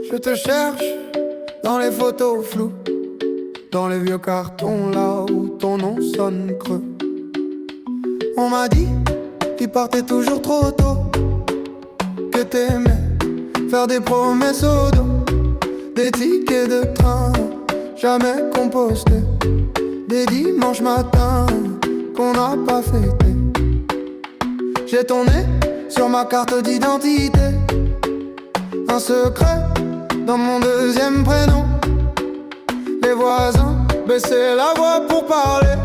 Je te cherche dans les photos floues, dans les vieux cartons là où ton nom sonne creux. On m'a dit qu'il partait toujours trop tôt, que t'aimais faire des promesses au dos, des tickets de train jamais compostés, des dimanches matins qu'on n'a pas fêté. J'ai ton nez sur ma carte d'identité, un secret dans mon deuxième prénom. Les voisins baissaient la voix pour parler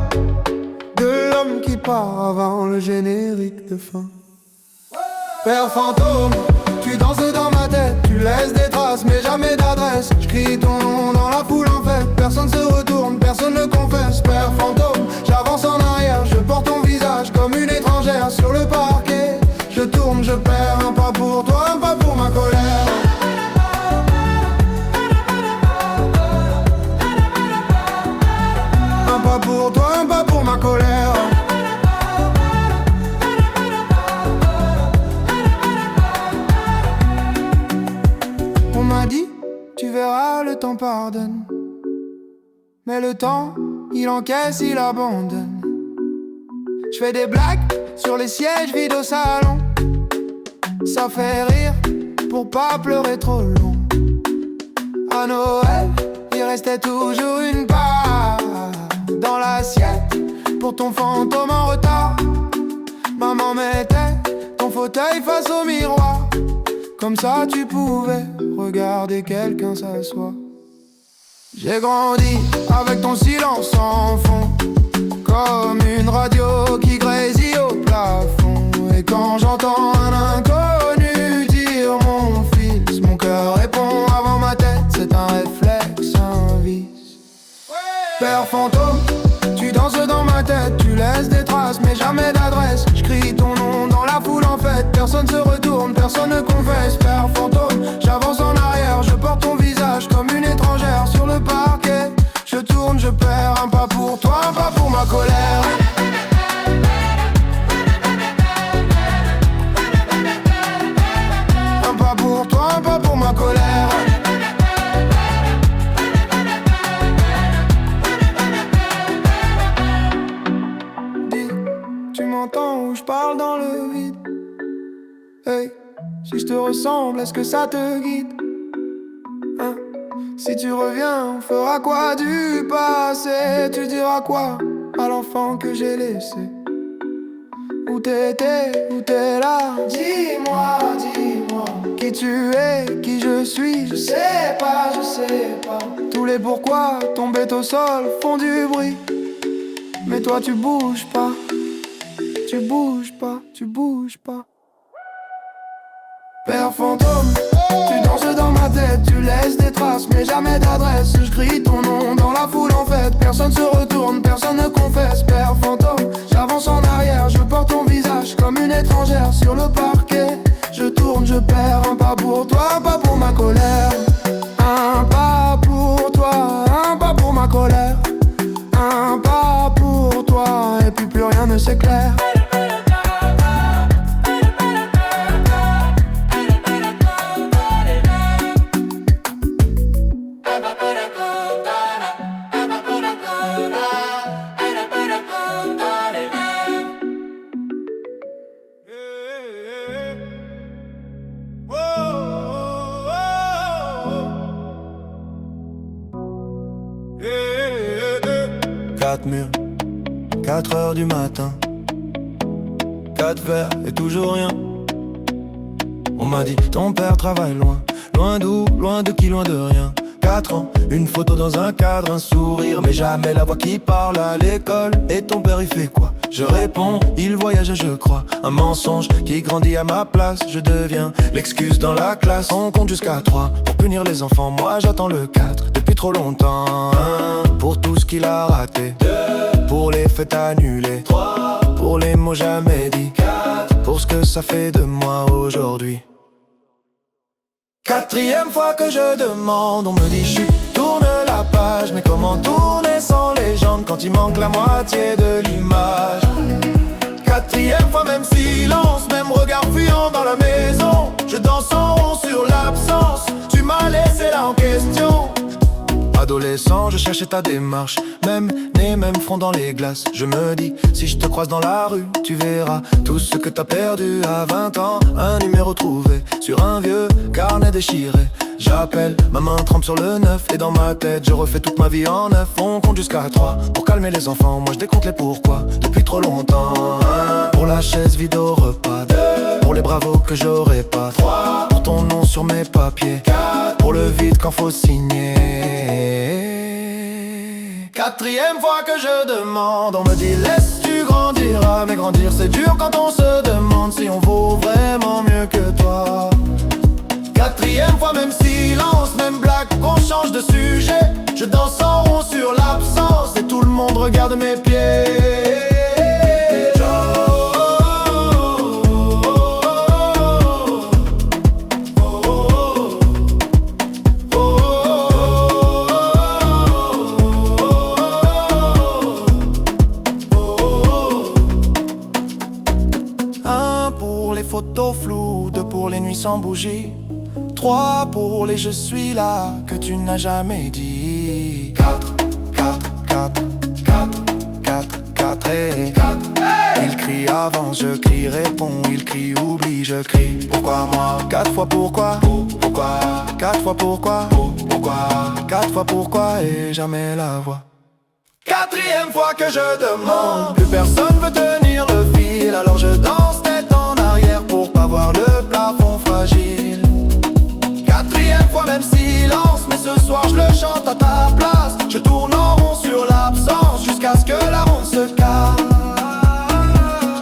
de l'homme qui part avant le générique de fin. Père fantôme, tu danses dans ma tête, tu laisses des traces mais jamais d'adresse. J'crie ton nom dans la foule en fait, personne se retourne, personne ne confesse. Père fantôme, j'avance en arrière, je porte ton visage comme une étrangère sur le parquet. Je tourne, je perds, un pas pour toi, un pas pour ma colère. Un pas pour toi, un pas pour ma colère. On m'a dit, tu verras, le temps pardonne. Mais le temps, il encaisse, il abandonne. Je fais des blagues sur les sièges vides au salon. Ça fait rire pour pas pleurer trop long. À Noël, il restait toujours une part dans l'assiette pour ton fantôme en retard. Maman mettait ton fauteuil face au miroir, comme ça tu pouvais regarder quelqu'un s'asseoir. J'ai grandi avec ton silence en fond, comme une radio qui grésille au plafond. Et quand j'entends un inconnu dire mon fils, mon cœur répond avant ma tête, c'est un réflexe, un vice. Père fantôme, tu danses dans ma tête, tu laisses des traces mais jamais d'adresse. J'crie ton nom dans la foule en fait, personne se retourne, personne ne confesse. Père fantôme, j'avance en arrière, je porte ton visage comme une étrangère sur le parquet. Je tourne, je perds, un pas pour toi, un pas pour ma colère. Un pas pour toi, un pas pour ma colère. Dis, tu m'entends ou je parle dans le vide? Hey, si je te ressemble, est-ce que ça te guide? Hein? Si tu reviens, on fera quoi du passé? Tu diras quoi à l'enfant que j'ai laissé? Où t'étais, où t'es là? Dis-moi, dis-moi qui tu es, qui je suis. Je sais pas, je sais pas. Tous les pourquoi tombés au sol font du bruit, mais toi tu bouges pas. Tu bouges pas, tu bouges pas. Père fantôme, tu danses dans ma tête, tu laisses des traces mais jamais d'adresse. Je crie ton nom dans la foule en fait, personne se retourne, personne ne confesse. Père fantôme, j'avance en arrière, je porte ton visage comme une étrangère sur le parquet. Je tourne, je perds, un pas pour toi, un pas pour ma colère. Un pas pour toi, un pas pour ma colère. Un pas pour toi, et puis plus rien ne s'éclaire. Quatre murs, 4 heures du matin, 4 verres et toujours rien. On m'a dit ton père travaille loin, loin d'où, loin de qui, loin de rien. 4 ans, une photo dans un cadre, un sourire, mais jamais la voix qui parle à l'école. Et ton père il fait quoi? Je réponds, il voyage je crois. Un mensonge qui grandit à ma place. Je deviens l'excuse dans la classe. On compte jusqu'à 3 pour punir les enfants. Moi j'attends le 4 depuis trop longtemps. 1 pour tout ce qu'il a raté, 2 pour les fêtes annulées, 3 pour les mots jamais dits, 4 pour ce que ça fait de moi aujourd'hui. 4e fois que je demande, on me dit chut, tourne la page. Mais comment tourner sans légende quand il manque la moitié de l'image? 4e fois, même silence, même regard fuyant dans la maison. Je danse en rond sur l'absence. Tu m'as laissé Adolescent, je cherchais ta démarche. Même nez, même front dans les glaces. Je me dis, si je te croise dans la rue, tu verras tout ce que t'as perdu à 20 ans. Un numéro trouvé sur un vieux carnet déchiré. J'appelle, ma main trempe sur le 9. Et dans ma tête, je refais toute ma vie en neuf. On compte jusqu'à 3 pour calmer les enfants. Moi je décompte les pourquoi depuis trop longtemps. 1 pour la chaise vide au repas. 2 pour les bravos que j'aurais pas. 3 pour ton nom sur mes papiers. 4 pour le vide quand faut signer. 4e fois que je demande, on me dit laisse tu grandiras. Mais grandir c'est dur quand on se demande si on vaut vraiment mieux que toi. 4e fois même silence, même blague, qu'on change de sujet. Je danse en rond sur l'absence et tout le monde regarde mes pieds. Photos floues, 2 pour les nuits sans bougie, 3 pour les je suis là que tu n'as jamais dit. 4, 4, 4, 4, 4, 4 et 4. Il crie avance, je crie réponds, il crie oublie, je crie. Pourquoi moi? 4 fois pourquoi? Pourquoi? 4 fois pourquoi? Pourquoi? 4 fois pourquoi et jamais la voix. 4e fois que je demande, plus personne veut tenir le fil, alors je danse tête en arrière pour pas voir le plafond fragile. 4e fois même silence, mais ce soir je le chante à ta place. Je tourne en rond sur l'absence jusqu'à ce que la ronde se casse.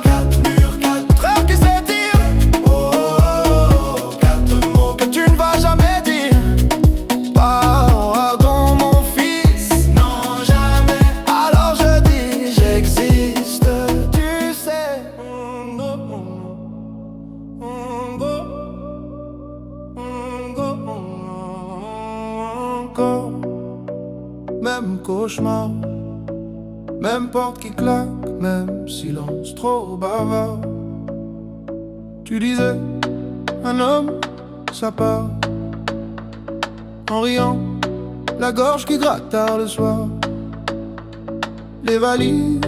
4 murs, 4 heures qui s'étirent. Oh, oh, oh, 4 mots que tu ne vas jamais dire. Pardon mon fils, non jamais. Alors je dis j'existe, tu sais. Même cauchemar, même porte qui claque, même silence trop bavard. Tu disais, un homme, ça part. En riant, la gorge qui gratte tard le soir. Les valises,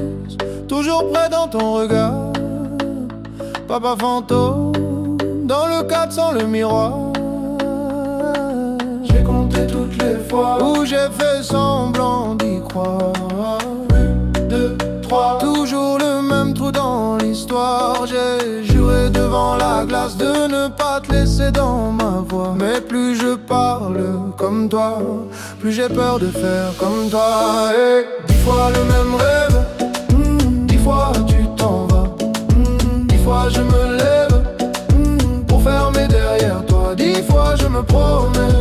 toujours près dans ton regard. Papa fantôme, dans le cadre sans le miroir. J'ai compté toutes les fois où j'ai fait semblant d'y croire. 1, 2, 3, toujours le même trou dans l'histoire. J'ai juré devant la glace de ne pas te laisser dans ma voix. Mais plus je parle comme toi, plus j'ai peur de faire comme toi. Et 10 fois le même rêve, 10 fois tu t'en vas, 10 fois je me lève pour fermer derrière toi. 10 fois je me promets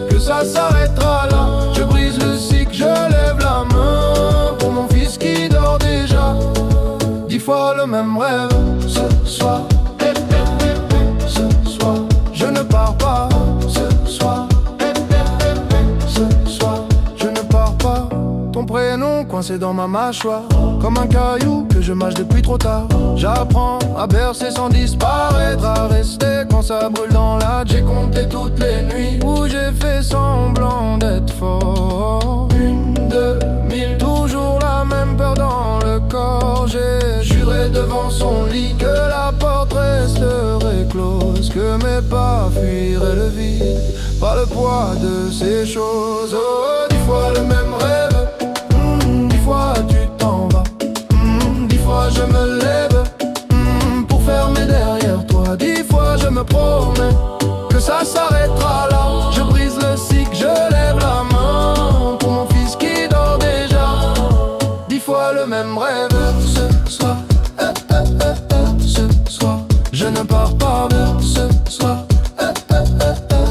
que ça s'arrêtera là. Je brise le cycle, je lève la main pour mon fils qui dort déjà. 10 fois le même rêve. Ce soir, ce soir, je ne pars pas. Ce soir, ce soir, je ne pars pas. Ton prénom coincé dans ma mâchoire, comme un caillou que je mâche depuis trop tard. J'apprends à bercer sans disparaître, à rester quand ça brûle dans la. J'ai compté toutes les nuits où j'ai fait semblant d'être fort. 1, 2, 1000, toujours la même peur dans le corps. J'ai juré devant son lit que la porte resterait close, que mes pas fuiraient le vide par le poids de ces choses. Oh, 10 fois le même rêve, 10 fois tu t'en vas, 10 fois je me lève pour fermer derrière toi. 10 fois je me promets que ça s'arrêtera là. Je brise le cycle, je lève la main pour mon fils qui dort déjà. 10 fois le même rêve. Ce soir, ce soir, je ne pars pas. Ce soir,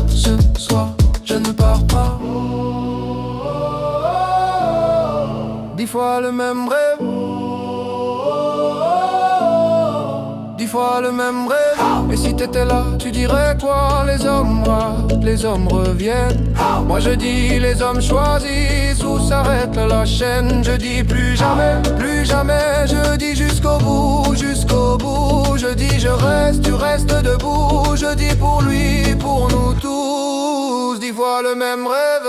ce soir, je ne pars pas. 10 fois le même rêve. 10 fois le même rêve. Et si t'étais là, tu dirais quoi? Les hommes ratent, les hommes reviennent. Moi je dis les hommes choisissent où s'arrête la chaîne. Je dis plus jamais, plus jamais. Je dis jusqu'au bout, jusqu'au bout. Je dis je reste, tu restes debout. Je dis pour lui, pour nous tous. 10 fois le même rêve,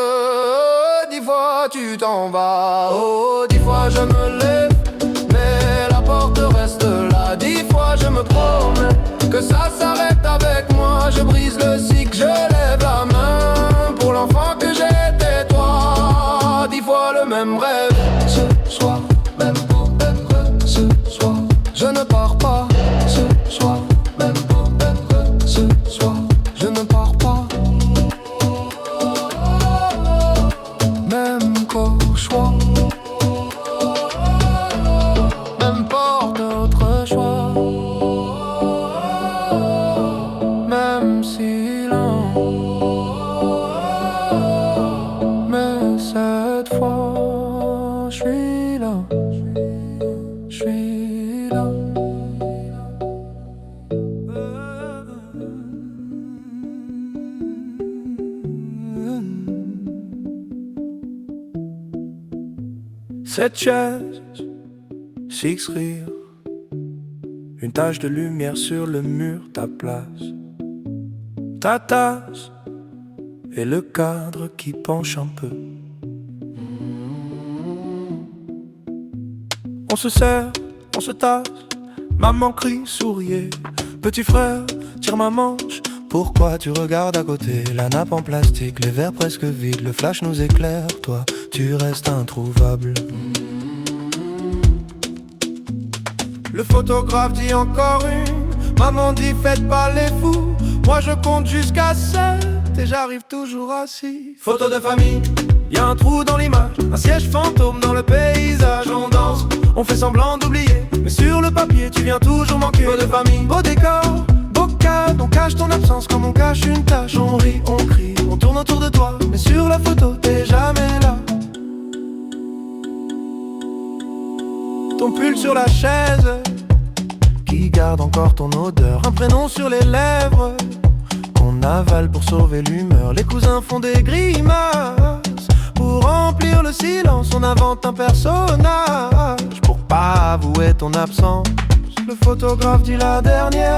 10 fois tu t'en vas. Oh, 10 fois je me lève, mais la porte reste là. 10 fois je me promets que ça s'arrête avec moi. Je brise le cycle, je lève la main pour l'enfant que j'étais toi. 10 fois le même rêve, ce soir, même pour être ce soir. Je ne pars pas, ce soir, même pour être ce soir. Je ne pars pas, même qu'au choix. N'importe autre choix. Même si lent, mais cette fois, je suis là, je suis là. Cette chaise, six rires, une tache de lumière sur le mur, ta place, ta tasse et le cadre qui penche un peu. On se serre, on se tasse, maman crie, souriez. Petit frère, tire ma manche. Pourquoi tu regardes à côté? La nappe en plastique, les verres presque vides, le flash nous éclaire. Toi, tu restes introuvable. Le photographe dit encore une. Maman dit faites pas les fous. Moi je compte jusqu'à 7 et j'arrive toujours à 6. Photo de famille, y'a un trou dans l'image, un siège fantôme dans le paysage. On danse, on fait semblant d'oublier, mais sur le papier tu viens toujours manquer. Photo de famille, beau décor, beau cadre, on cache ton absence comme on cache une tache. On rit, on crie, on tourne autour de toi, mais sur la photo t'es jamais là. Ton pull sur la chaise, qui garde encore ton odeur. Un prénom sur les lèvres, qu'on avale pour sauver l'humeur. Les cousins font des grimaces, pour remplir le silence on invente un personnage, pour pas avouer ton absence. Le photographe dit la dernière,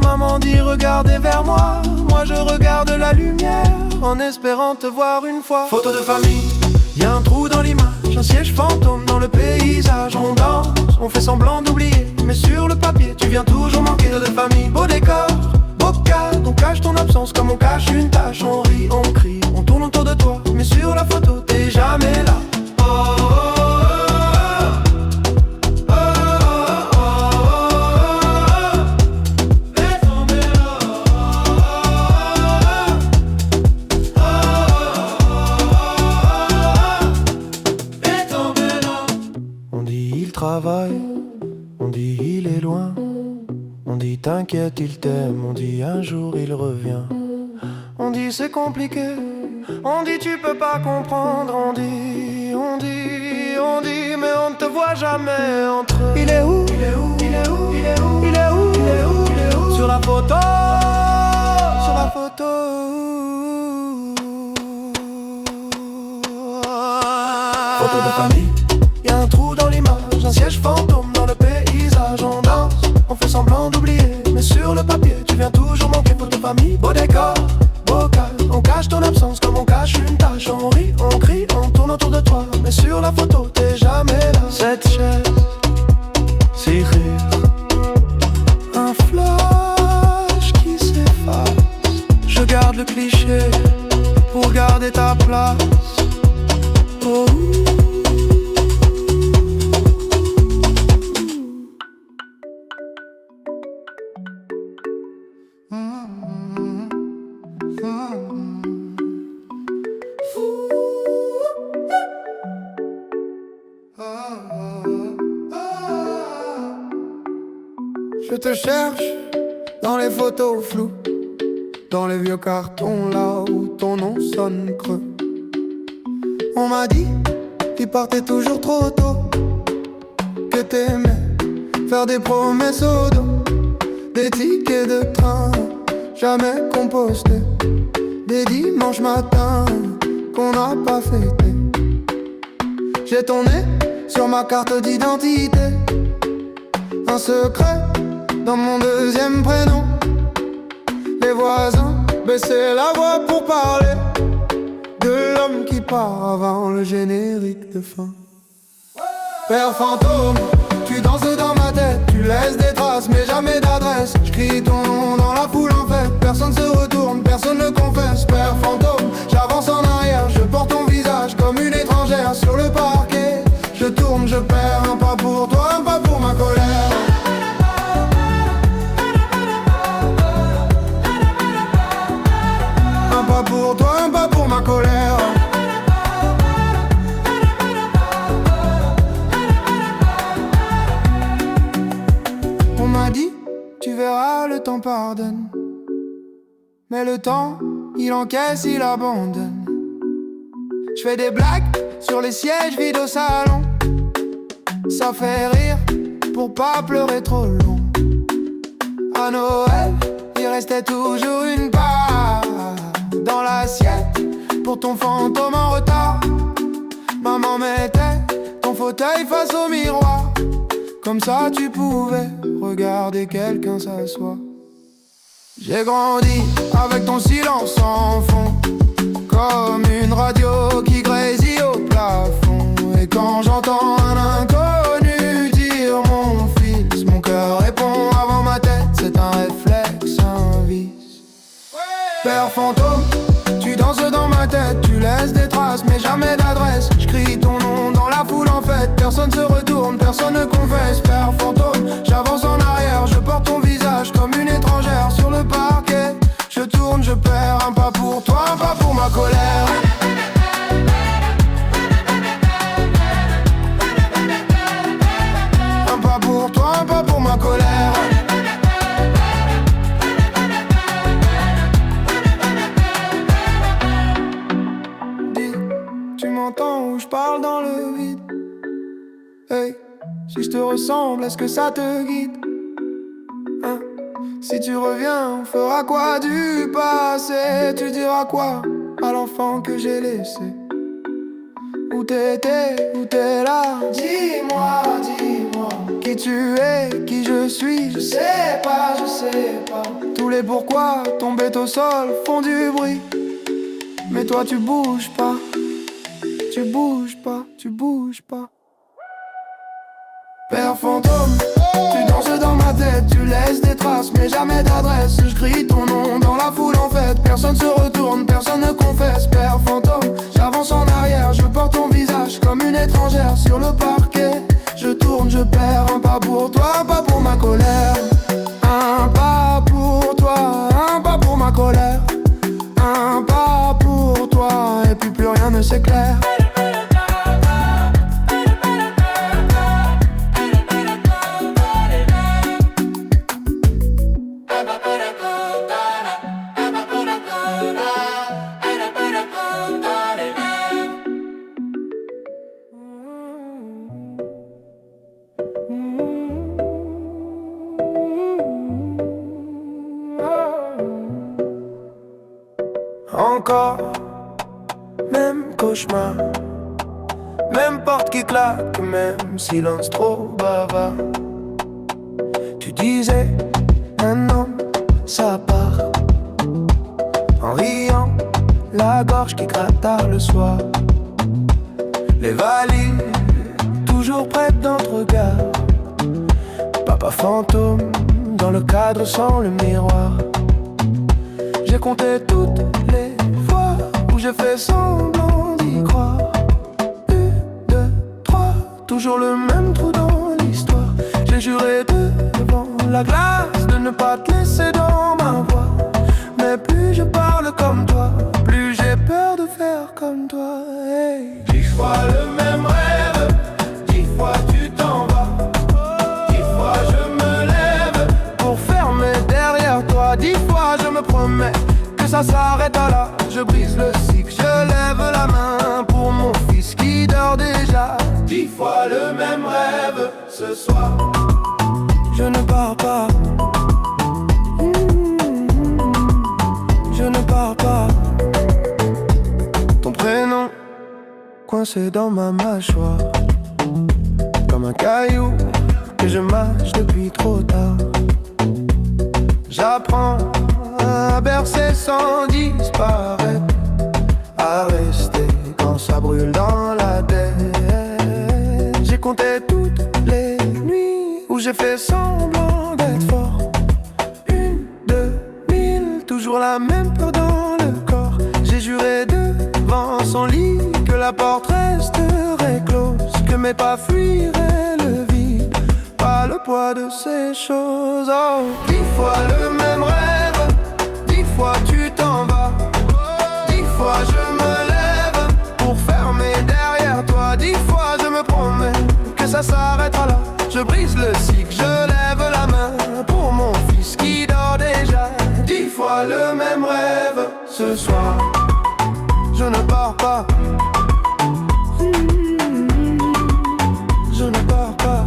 maman dit regardez vers moi. Moi je regarde la lumière, en espérant te voir une fois. Photo de famille, y'a un trou dans l'image, un siège fantôme dans le paysage. On danse, on fait semblant d'oublier, mais sur le papier tu viens toujours manquer. Photo de famille, beau décor, beau cadre, on cache ton absence comme on cache une tache. On rit, on crie, on tourne autour de toi, mais sur la photo t'es jamais là. Oh, oh, oh. Travaille, on dit il est loin, on dit t'inquiète il t'aime, on dit un jour il revient. On dit c'est compliqué, on dit tu peux pas comprendre, on dit, mais on ne te voit jamais entre eux. Il est où? Il est où? Il est où? Il est où? Il est où? Il est où? Il est où? Sur la photo, sur la photo. Photo de famille, y'a un trou dans l'image, un siège fantôme dans le paysage. On danse, on fait semblant d'oublier, mais sur le papier tu viens toujours manquer. Photo de famille, beau décor, beau cadre, on cache ton absence comme on cache une tache. On rit, on crie, on tourne autour de toi, mais sur la photo t'es jamais là. Cette chaise, six rires, un flash qui s'efface. Je garde le cliché pour garder ta place. Oh. Je te cherche dans les photos floues, dans les vieux cartons là où ton nom sonne creux. On m'a dit, tu partais toujours trop tôt, que t'aimais faire des promesses au dos, des tickets de train jamais compostés, des dimanches matins qu'on n'a pas fêté. J'ai ton nez sur ma carte d'identité, un secret dans mon deuxième prénom. Les voisins baissaient la voix pour parler que l'homme qui part avant le générique de fin. Père fantôme, tu danses dans ma tête, tu laisses des traces mais jamais d'adresse. Je crie ton nom dans la foule en fait, personne se retourne, personne ne confesse. Père fantôme, j'avance en arrière, je porte ton visage comme une étrangère sur le parquet. Je tourne, je perds, un pas pour toi, un pas pour ma colère. Un pas pour toi, un pas pour ma colère. On m'a dit, tu verras, le temps pardonne. Mais le temps, il encaisse, il abandonne. Je fais des blagues sur les sièges vides au salon. Ça fait rire pour pas pleurer trop long. À Noël, il restait toujours une part dans l'assiette pour ton fantôme en retard. Maman mettait ton fauteuil face au miroir, comme ça tu pouvais regarder quelqu'un s'asseoir. J'ai grandi avec ton silence en fond, comme une radio qui grésille au plafond. Et quand j'entends un inconnu dire mon fils, mon cœur répond avant ma tête, c'est un réflexe, un vice. Père fantôme, tu danses dans ma tête, tu laisses des traces mais jamais d'adresse. Je crie ton nom dans la foule en fait, personne se retourne, personne ne confesse. Père fantôme, j'avance en arrière, je porte ton visage comme une étrangère sur le parquet. Je tourne, je perds, un pas pour toi, un pas pour ma colère. Un pas pour toi, un pas pour ma colère. Dis, tu m'entends ou je parle dans le vide? Hey, si je te ressemble, est-ce que ça te guide? Hein? Si tu reviens, on fera quoi du passé? Tu diras quoi à l'enfant que j'ai laissé? Où t'étais, où t'es là? Dis-moi, dis-moi qui tu es, qui je suis. Je sais pas, je sais pas. Tous les pourquoi tombés au sol font du bruit. Mais toi tu bouges pas, tu bouges pas, tu bouges pas. Père fantôme, tu danses dans ma tête, tu laisses des traces mais jamais d'adresse. Je crie ton nom dans la foule en fait, personne se retourne, personne ne confesse. Père fantôme, j'avance en arrière, je porte ton visage comme une étrangère sur le parquet. Je tourne, je perds, un pas pour toi, un pas pour ma colère. Un pas pour toi, un pas pour ma colère. Un pas pour toi, et puis plus rien ne s'éclaire. Encore, même cauchemar, même porte qui claque, même silence trop bavard. Tu disais, un homme, ça part. En riant, la gorge qui gratte tard le soir. Les valises, toujours prêtes dans le regard. Papa fantôme, dans le cadre sans le miroir. J'ai compté toutes les fois où j'ai fait semblant d'y croire. 1, 2, 3, toujours le même trou dans l'histoire. J'ai juré devant la glace de ne pas te laisser dans ma voix. Mais plus je parle comme toi, plus j'ai peur de faire comme toi. Hey. 10 fois le même rêve, 10 fois tu t'en vas. 10 fois je me lève pour fermer derrière toi. 10 fois je me promets que ça s'arrête à là. Je brise le cycle, je lève la main pour mon fils qui dort déjà. 10 fois le même rêve ce soir. Je ne pars pas. Je ne pars pas. Ton prénom coincé dans ma mâchoire, comme un caillou que je mâche depuis trop tard. J'apprends à bercer sans disparaître, à rester j'ai fait semblant d'être fort. 1, 2, 1000, toujours la même peur dans le corps. J'ai juré devant son lit que la porte resterait close, que mes pas fuiraient le vide, pas le poids de ces choses. Oh, 10 fois le même rêve, 10 fois tu t'en vas, 10 fois je me lève pour fermer derrière toi. 10 fois je me promets que ça s'arrêtera là. Je brise le cycle, je lève la main pour mon fils qui dort déjà. 10 fois le même rêve ce soir. Je ne pars pas. Je ne pars pas.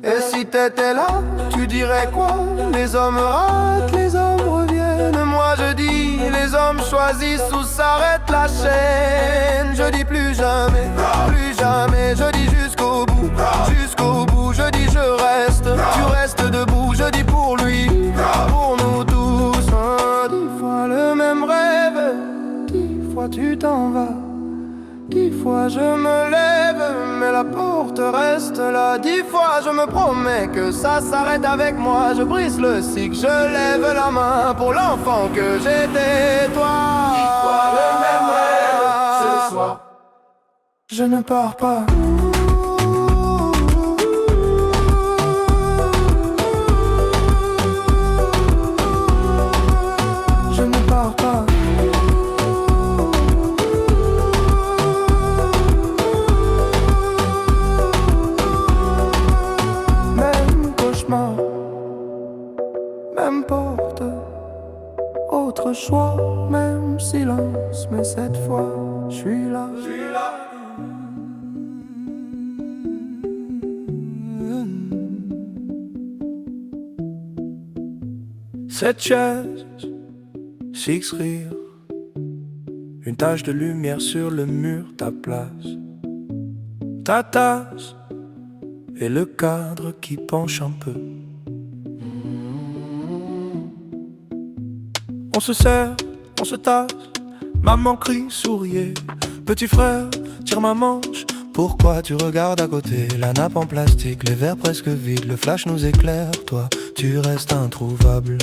Et si t'étais là, tu dirais quoi? Les hommes ratent, les hommes reviennent. Moi je dis, les hommes choisissent où s'arrête la chaîne. Je dis plus jamais, je dis jusqu'au bout, jusqu'au bout. Je dis je reste, tu restes debout. Je dis pour lui, pour nous tous. 10 fois le même rêve, 10 fois tu t'en vas, 10 fois je me lève, mais la porte reste là. 10 fois je me promets que ça s'arrête avec moi. Je brise le cycle, je lève la main pour l'enfant que j'étais, toi. 10 fois le même rêve ce soir. Je ne pars pas. Je ne pars pas. Même cauchemar, même porte, autre choix, même silence. Mais cette fois, je suis là. Cette chaise, 6 rires, une tache de lumière sur le mur, ta place, ta tasse et le cadre qui penche un peu. On se serre, on se tasse, maman crie, souriez. Petit frère, tire ma manche. Pourquoi tu regardes à côté? La nappe en plastique, les verres presque vides, le flash nous éclaire. Toi, tu restes introuvable.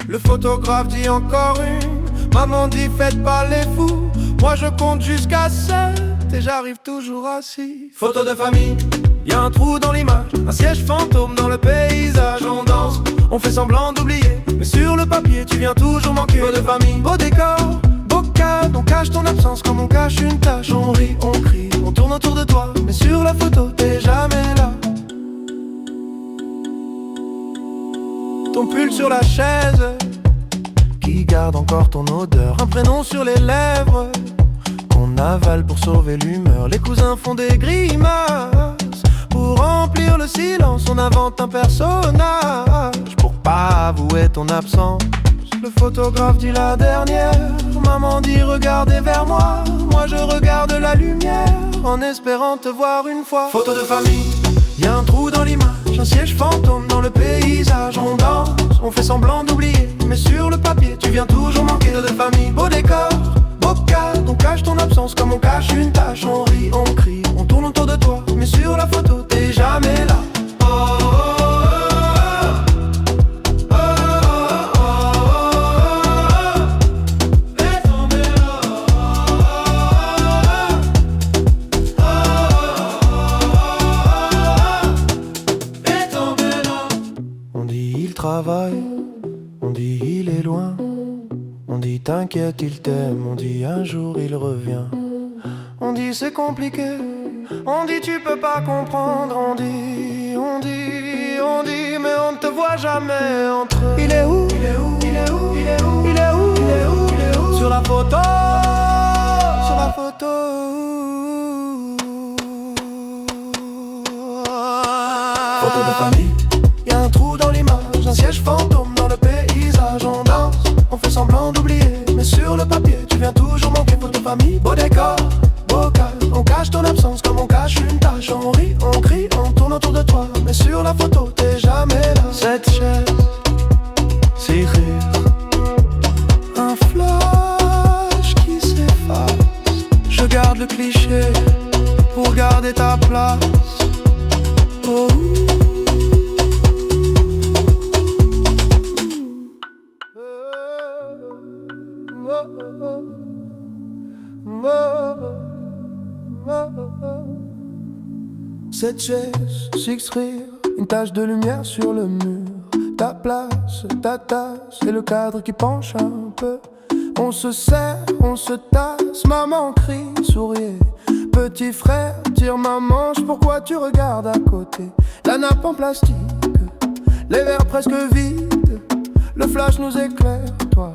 Le photographe dit encore une. Maman dit faites pas les fous. Moi je compte jusqu'à 7 et j'arrive toujours à 6. Photo de famille, y'a un trou dans l'image, un siège fantôme dans le paysage. On danse, on fait semblant d'oublier, mais sur le papier tu viens toujours manquer. Photo de famille, beau décor, beau cadre. On cache ton absence comme on cache une tache. On rit, on crie, on tourne autour de toi, mais sur la photo t'es jamais là. Ton pull sur la chaise qui garde encore ton odeur. Un prénom sur les lèvres qu'on avale pour sauver l'humeur. Les cousins font des grimaces pour remplir le silence. On invente un personnage pour pas avouer ton absence. Le photographe dit la dernière. Maman dit regardez vers moi. Moi je regarde la lumière en espérant te voir une fois. Photo de famille, y'a un trou dans l'image, un siège fantôme dans le paysage. On danse, on fait semblant d'oublier, mais sur le papier tu viens toujours manquer. De famille, beau décor, beau cadre. On cache ton absence comme on cache une tache. On rit, on crie, on tourne autour de toi, mais sur la photo t'es jamais là. Oh, oh, oh, oh, oh, oh, oh. Laisse tomber là. Laisse tomber là. On dit il travaille, on dit il est loin. On dit t'inquiète il t'aime, on dit un jour il revient. On dit c'est compliqué, on dit tu peux pas comprendre. On dit, mais on ne te voit jamais entre eux. Il est où? Il est où? Il est où? Il est où? Il est où? Il est où? Il est où? Sur la photo, sur la photo. Photo de famille, y'a un trou dans l'image, un siège fantôme dans le paysage. On danse, on fait semblant d'oublier, mais sur le papier tu viens toujours manquer. Photo de famille, beau décor, beau cadre. On cache ton absence comme on cache une tache. On rit, on crie, on tourne autour de toi, mais sur la photo t'es jamais là. Cette chaise, Je garde le cliché pour garder ta place. Oh. Cette chaise, six rire, une tache de lumière sur le mur. Ta place, ta tasse et le cadre qui penche un peu. On se serre, on se tasse, maman crie, souriez. Petit frère, tire ma manche, pourquoi tu regardes à côté? La nappe en plastique, les verres presque vides. Le flash nous éclaire, toi,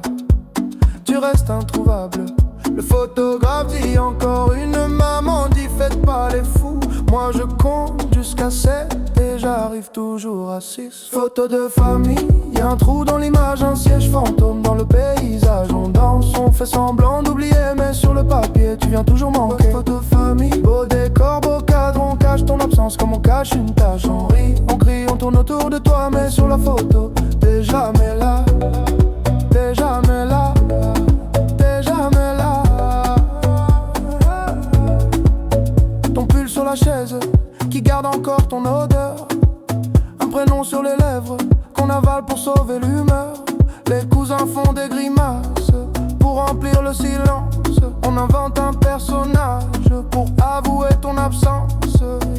tu restes introuvable. Le photographe dit encore une, maman dit faites pas les fous. Moi je compte jusqu'à 7 et j'arrive toujours à 6. Photo de famille, y'a un trou dans l'image, un siège fantôme dans le paysage. On danse, on fait semblant d'oublier, mais sur le papier tu viens toujours manquer. Photo de famille, beau décor, beau cadre, on cache ton absence comme on cache une tache. On rit, on crie, on tourne autour de toi, mais sur la photo t'es jamais là. T'es jamais là. T'es jamais là. Ton pull sur la chaise qui garde encore ton odeur. Un prénom sur les lèvres qu'on avale pour sauver l'humeur. Les cousins font des grimaces pour remplir le silence. On invente un personnage pour avouer ton absence.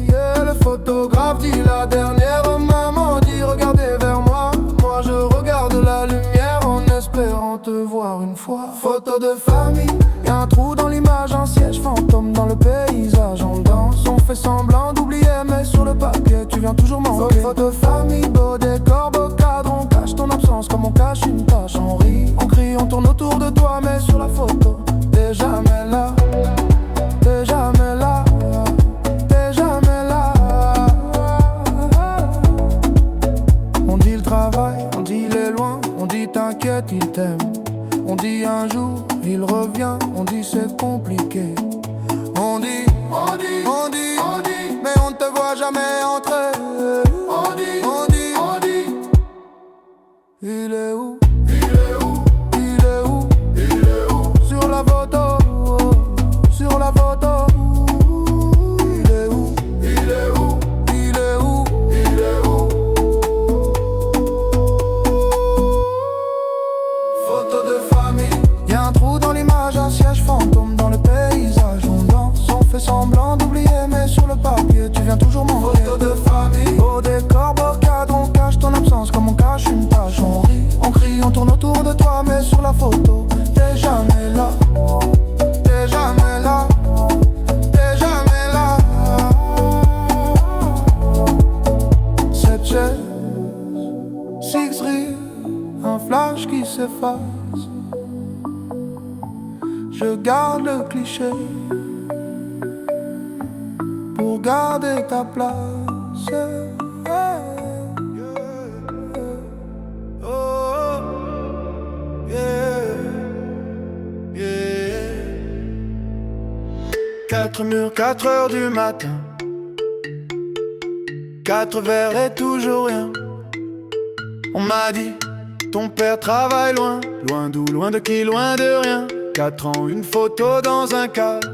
Yeah, le photographe dit la dernière, maman dit regardez vers moi. Moi je regarde la lumière en espérant te voir une fois. Photo de famille, y'a un trou dans l'image, un siège fantôme dans le paysage. On danse, on fait semblant d'oublier, mais sur le papier tu viens toujours manquer. Photo de famille, beau décor, beau cadre, on cache ton absence comme on cache une tâche. On rit, on crie, on tourne autour de toi, mais sur la photo t'es jamais là. T'es jamais là. T'es jamais là. On dit le travail, on dit il est loin, on dit t'inquiète, il t'aime. On dit un jour, il revient, on dit c'est compliqué. On dit, mais on ne te voit jamais entrer. On dit, il est où? Sur la photo, sur la photo. Il est où? Photo de famille, y'a un trou dans l'image, un siège fantôme dans le paysage. On danse, on fait semblant d'oublier, mais sur le papier tu viens toujours manquer. Photo de famille, beau décor, beau cadre, on cache ton absence comme on cache une tâche. On rit, on crie, on tourne autour de toi, mais sur la photo t'es jamais là. T'es jamais là. T'es jamais là. Cette chaise, six rires, un flash qui s'efface. Je garde le cliché pour garder ta place. Oh, yeah, yeah. 4 murs, 4 heures du matin. 4 verres et toujours rien. On m'a dit, ton père travaille loin. Loin d'où, loin de qui, loin de rien. 4 ans, une photo dans un cadre.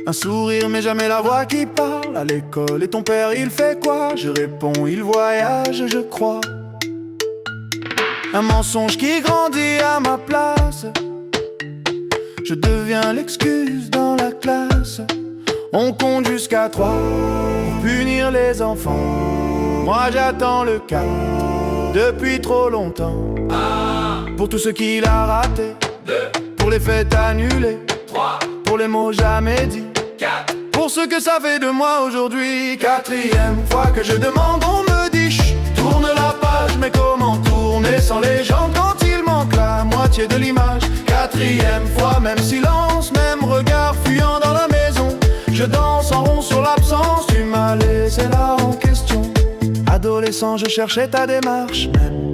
Un sourire mais jamais la voix qui parle. À l'école et ton père il fait quoi? Je réponds il voyage je crois. Un mensonge qui grandit à ma place. Je deviens l'excuse dans la classe. On compte jusqu'à 3 pour punir les enfants. Moi j'attends le cas depuis trop longtemps. Pour tout ce qu'il a raté. 2. Pour les fêtes annulées. 3. Pour les mots jamais dits. 4. Pour ce que ça fait de moi aujourd'hui. 4e fois que je demande, on me dit chut, tourne la page. Mais comment tourner sans les gens quand il manque la moitié de l'image? 4e fois, même silence, même regard fuyant dans la maison. Je danse en rond sur l'absence, tu m'as laissé là en question. Adolescent, je cherchais ta démarche,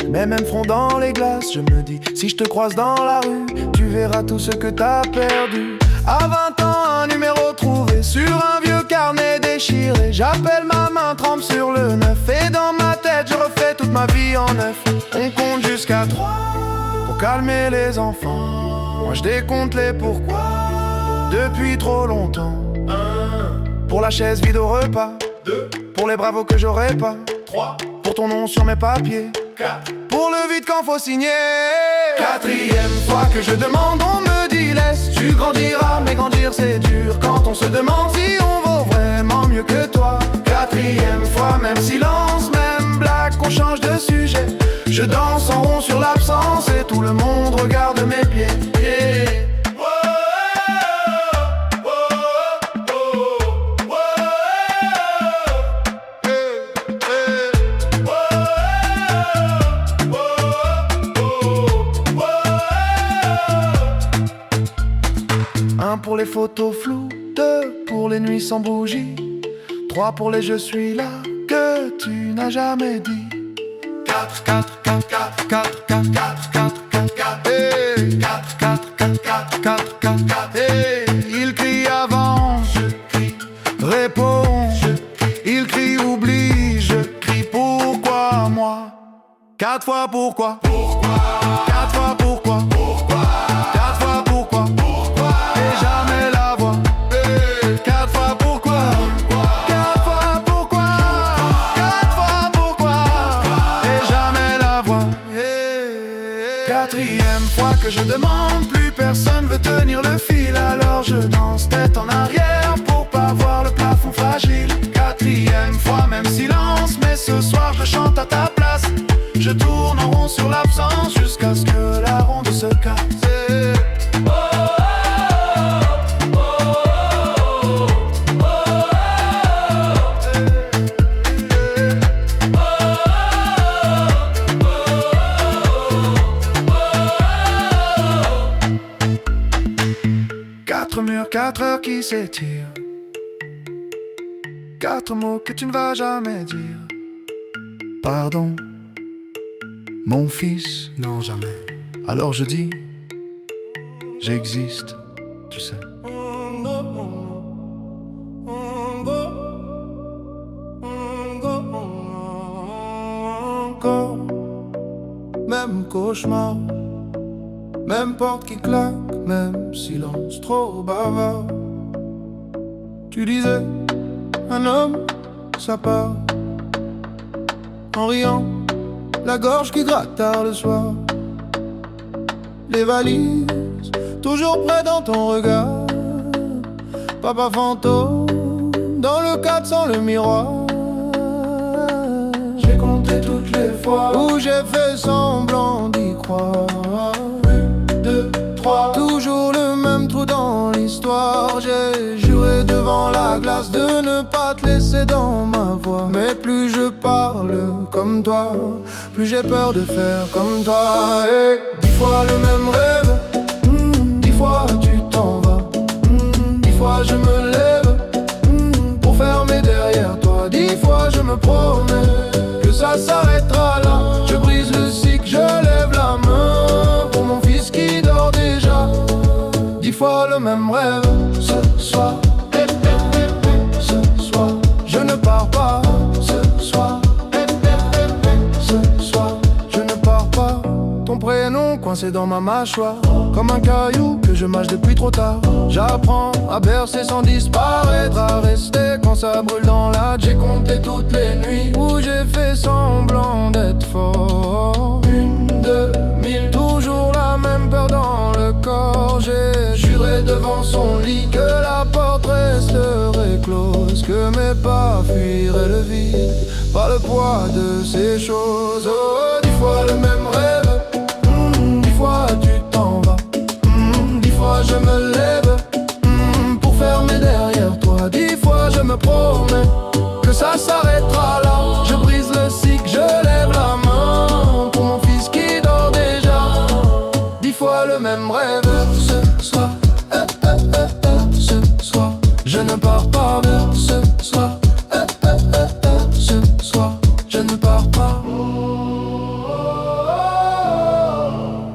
même front dans les glaces. Je me dis, si je te croise dans la rue, tu verras tout ce que t'as perdu. À 20 ans, un numéro trouvé sur un vieux carnet déchiré. J'appelle ma main, trempe sur le 9. Et dans ma tête, je refais toute ma vie en neuf. On compte jusqu'à 3 pour calmer les enfants. Moi je décompte les pourquoi. depuis trop longtemps. 1. Pour la chaise vide au repas. 2. Pour les bravos que j'aurais pas. 3. Pour ton nom sur mes papiers. 4. Pour le vide quand faut signer. 4e fois que je demande, on me dit laisse. Tu grandiras, mais grandir c'est dur. Quand on se demande si on vaut vraiment mieux que toi. 4e fois, même silence, même blague, qu'on change de sujet. Je danse en rond sur l'absence et tout le monde regarde mes pieds. Yeah. Un pour les photos floues, 2 pour les nuits sans bougie, 3 pour les je suis là que tu n'as jamais dit. 4, 4, 4, 4, 4, 4, 4, 4, 4, 4, hey. 4, 4, 4, 4, 4, 4, 4, hey. Il crie avance, je crie, réponds, je crie. Il crie oublie, je crie pourquoi moi. 4 fois pourquoi, 4 fois pourquoi, 4 fois pourquoi, et jamais la voix. 4 fois pourquoi, 4 fois pourquoi, 4 fois pourquoi, et jamais la voix. 4e fois que je demande, plus personne veut tenir le fil. Alors je danse tête en arrière pour pas voir le plafond fragile. 4e fois, même silence, mais ce soir je chante à ta place. Je tourne en rond sur l'absence jusqu'à ce que la ronde se casse. Quatre murs, 4 heures qui s'étirent. 4 mots que tu ne vas jamais dire. Pardon, mon fils, non jamais. Alors je dis, j'existe, tu sais. Encore, même cauchemar, même porte qui claque, même silence trop bavard. Tu disais, un homme, ça part en riant, la gorge qui gratte tard le soir. Les valises, toujours près dans ton regard. Papa fantôme, dans le cadre sans le miroir. J'ai compté toutes les fois où j'ai fait semblant d'y croire. 1, 2, 3, toujours le même trou dans l'histoire. J'ai juré devant la glace de ne pas te laisser dans ma voix. Mais plus je parle comme toi, plus j'ai peur de faire comme toi. Et 10 fois le même rêve, 10 fois tu t'en vas, 10 fois je me lève pour fermer derrière toi. 10 fois je me promets que ça s'arrêtera là. Je brise le cycle, je lève la main pour mon fils qui dort déjà. 10 fois le même rêve, ce soir, ce soir, je ne pars pas. Ce soir, ce soir, je ne pars pas. Ton prénom coincé dans ma mâchoire, comme un caillou que je mâche depuis trop tard. J'apprends à bercer sans disparaître, à rester quand ça brûle dans la. J'ai compté toutes les nuits où j'ai fait semblant d'être fort. 1, 2, 1000, toujours la même peur dans le corps. J'ai juré devant son lit que la porte resterait close, que mes pas fuiraient le vide par le poids de ces choses. Oh, 10 fois le même rêve, 10 fois tu t'en vas, 10 fois je me lève pour fermer derrière toi. 10 fois je me promets que ça s'arrêtera là. Je brise le cycle, je lève la main pour mon fils qui dort déjà. 10 fois le même rêve, ce soir, ce soir, je ne pars pas vers ce soir, ce soir, je ne pars pas.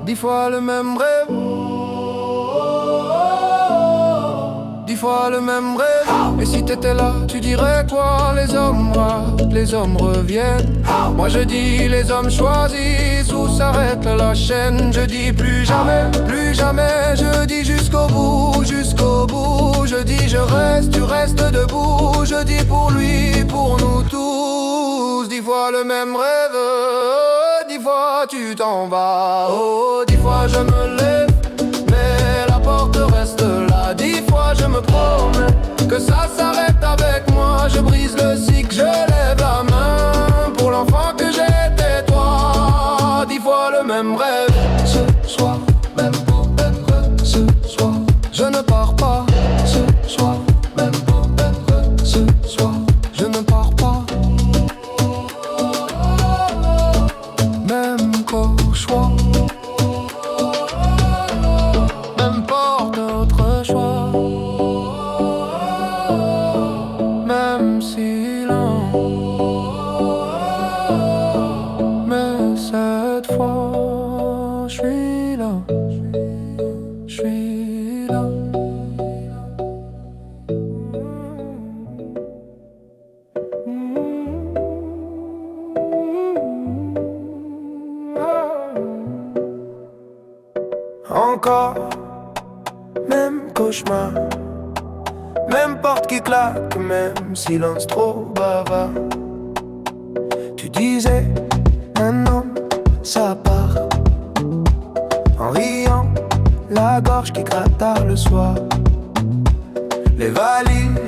10 fois le même rêve, 10 fois le même rêve. Et si t'étais là, tu dirais quoi? Les hommes ratent, les hommes reviennent. Moi je dis les hommes choisissent où s'arrête la chaîne. Je dis plus jamais, je dis jusqu'au bout, jusqu'au bout. Je dis je reste, tu restes debout. Je dis pour lui, pour nous tous. 10 fois le même rêve, 10 fois tu t'en vas. Oh, 10 fois je me lève, mais la porte reste là. 10 fois je me promets que ça s'arrête avec moi. Je brise le cycle, je lève la main pour l'enfant que j'étais toi. 10 fois le même rêve, ce soir, même peut-être ce soir. Je ne pars pas, ce soir, même peut-être ce soir. Je ne pars pas, même cauchemar. N'importe autre choix, même silence. Mais cette fois, je suis là, je suis là. Encore, même cauchemar, même porte qui claque, même silence trop bavard. Tu disais, un homme, ça part. En riant, la gorge qui gratte tard le soir. Les valises,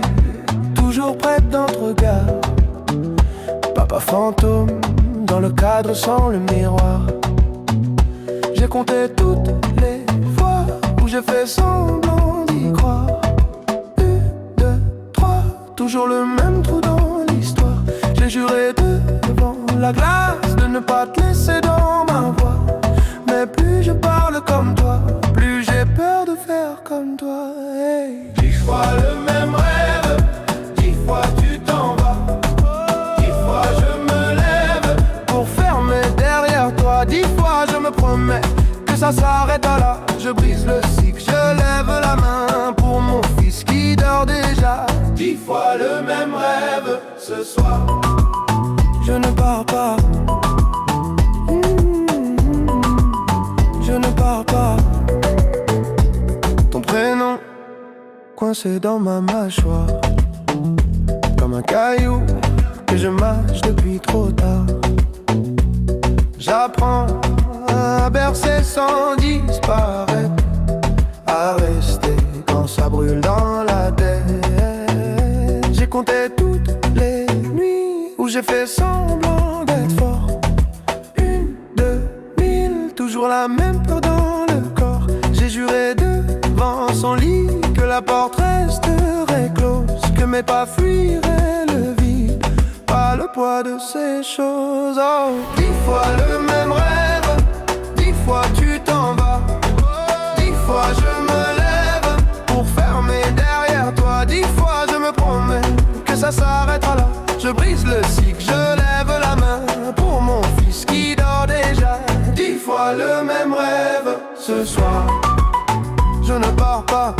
toujours prêtes dans le regard. Papa fantôme, dans le cadre sans le miroir. J'ai compté toutes les fois où j'ai fait semblant d'y croire. 1, 2, 3, toujours le même trou dans l'histoire. J'ai juré devant la glace de ne pas te laisser dans ma voix. Mais plus je parle comme toi, plus j'ai peur de faire comme toi. Hey. 10 fois le même rêve, 10 fois tu t'en vas. 10 fois je me lève pour fermer derrière toi. 10 fois je me promets que ça s'arrête là. Je brise le cycle, je lève la main pour mon fils qui dort déjà. 10 fois le même rêve ce soir. Je ne pars pas, je ne pars pas. Ton prénom coincé dans ma mâchoire, comme un caillou que je mâche depuis trop tard. J'apprends à bercer sans disparaître, à rester quand ça brûle dans la tête. J'ai compté toutes les nuits où j'ai fait semblant d'être fort. 1, 2, 1000, toujours la même peur dans le corps. J'ai juré devant son lit que la porte resterait close, que mes pas fuiraient le vide, pas le poids de ces choses. Oh, 10 fois le même rêve, 10 fois tu t'en vas. 10 fois je me lève pour fermer derrière toi. 10 fois je me promets que ça s'arrêtera là. Je brise le cycle, je lève la main pour mon fils qui dort déjà. 10 fois le même rêve ce soir. Je ne pars pas,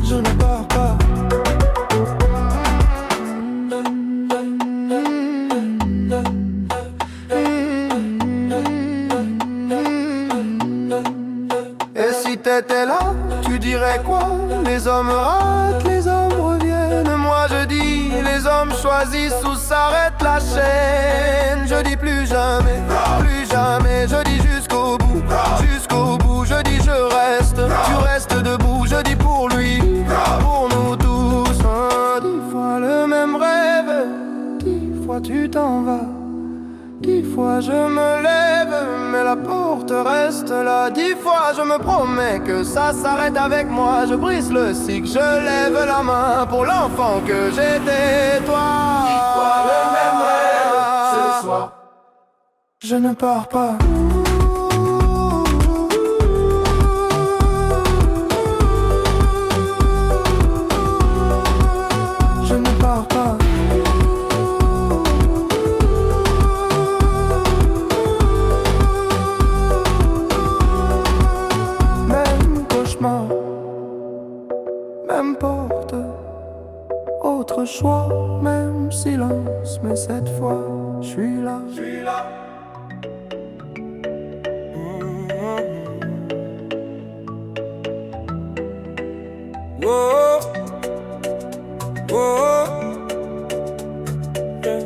je ne pars pas. Et si t'étais là, tu dirais quoi? Les hommes ratent, les hommes reviennent. Moi je dis, les hommes choisissent où s'arrête la chaîne. Je dis plus jamais, plus jamais. Je dis jusqu'au bout, jusqu'au bout. Je dis je reste, tu restes debout. Je dis pour lui, pour nous tous. 10 fois le même rêve, 10 fois tu t'en vas. 10 fois je me lève, mais la porte reste là. 10 fois je me promets que ça s'arrête avec moi. Je brise le cycle, je lève la main pour l'enfant que j'étais toi. 10 fois le même rêve ce soir. Je ne pars pas. Je ne pars pas. Même porte, autre choix, même silence. Mais cette fois, je suis là, je suis là. Oh, oh, oh. Yeah.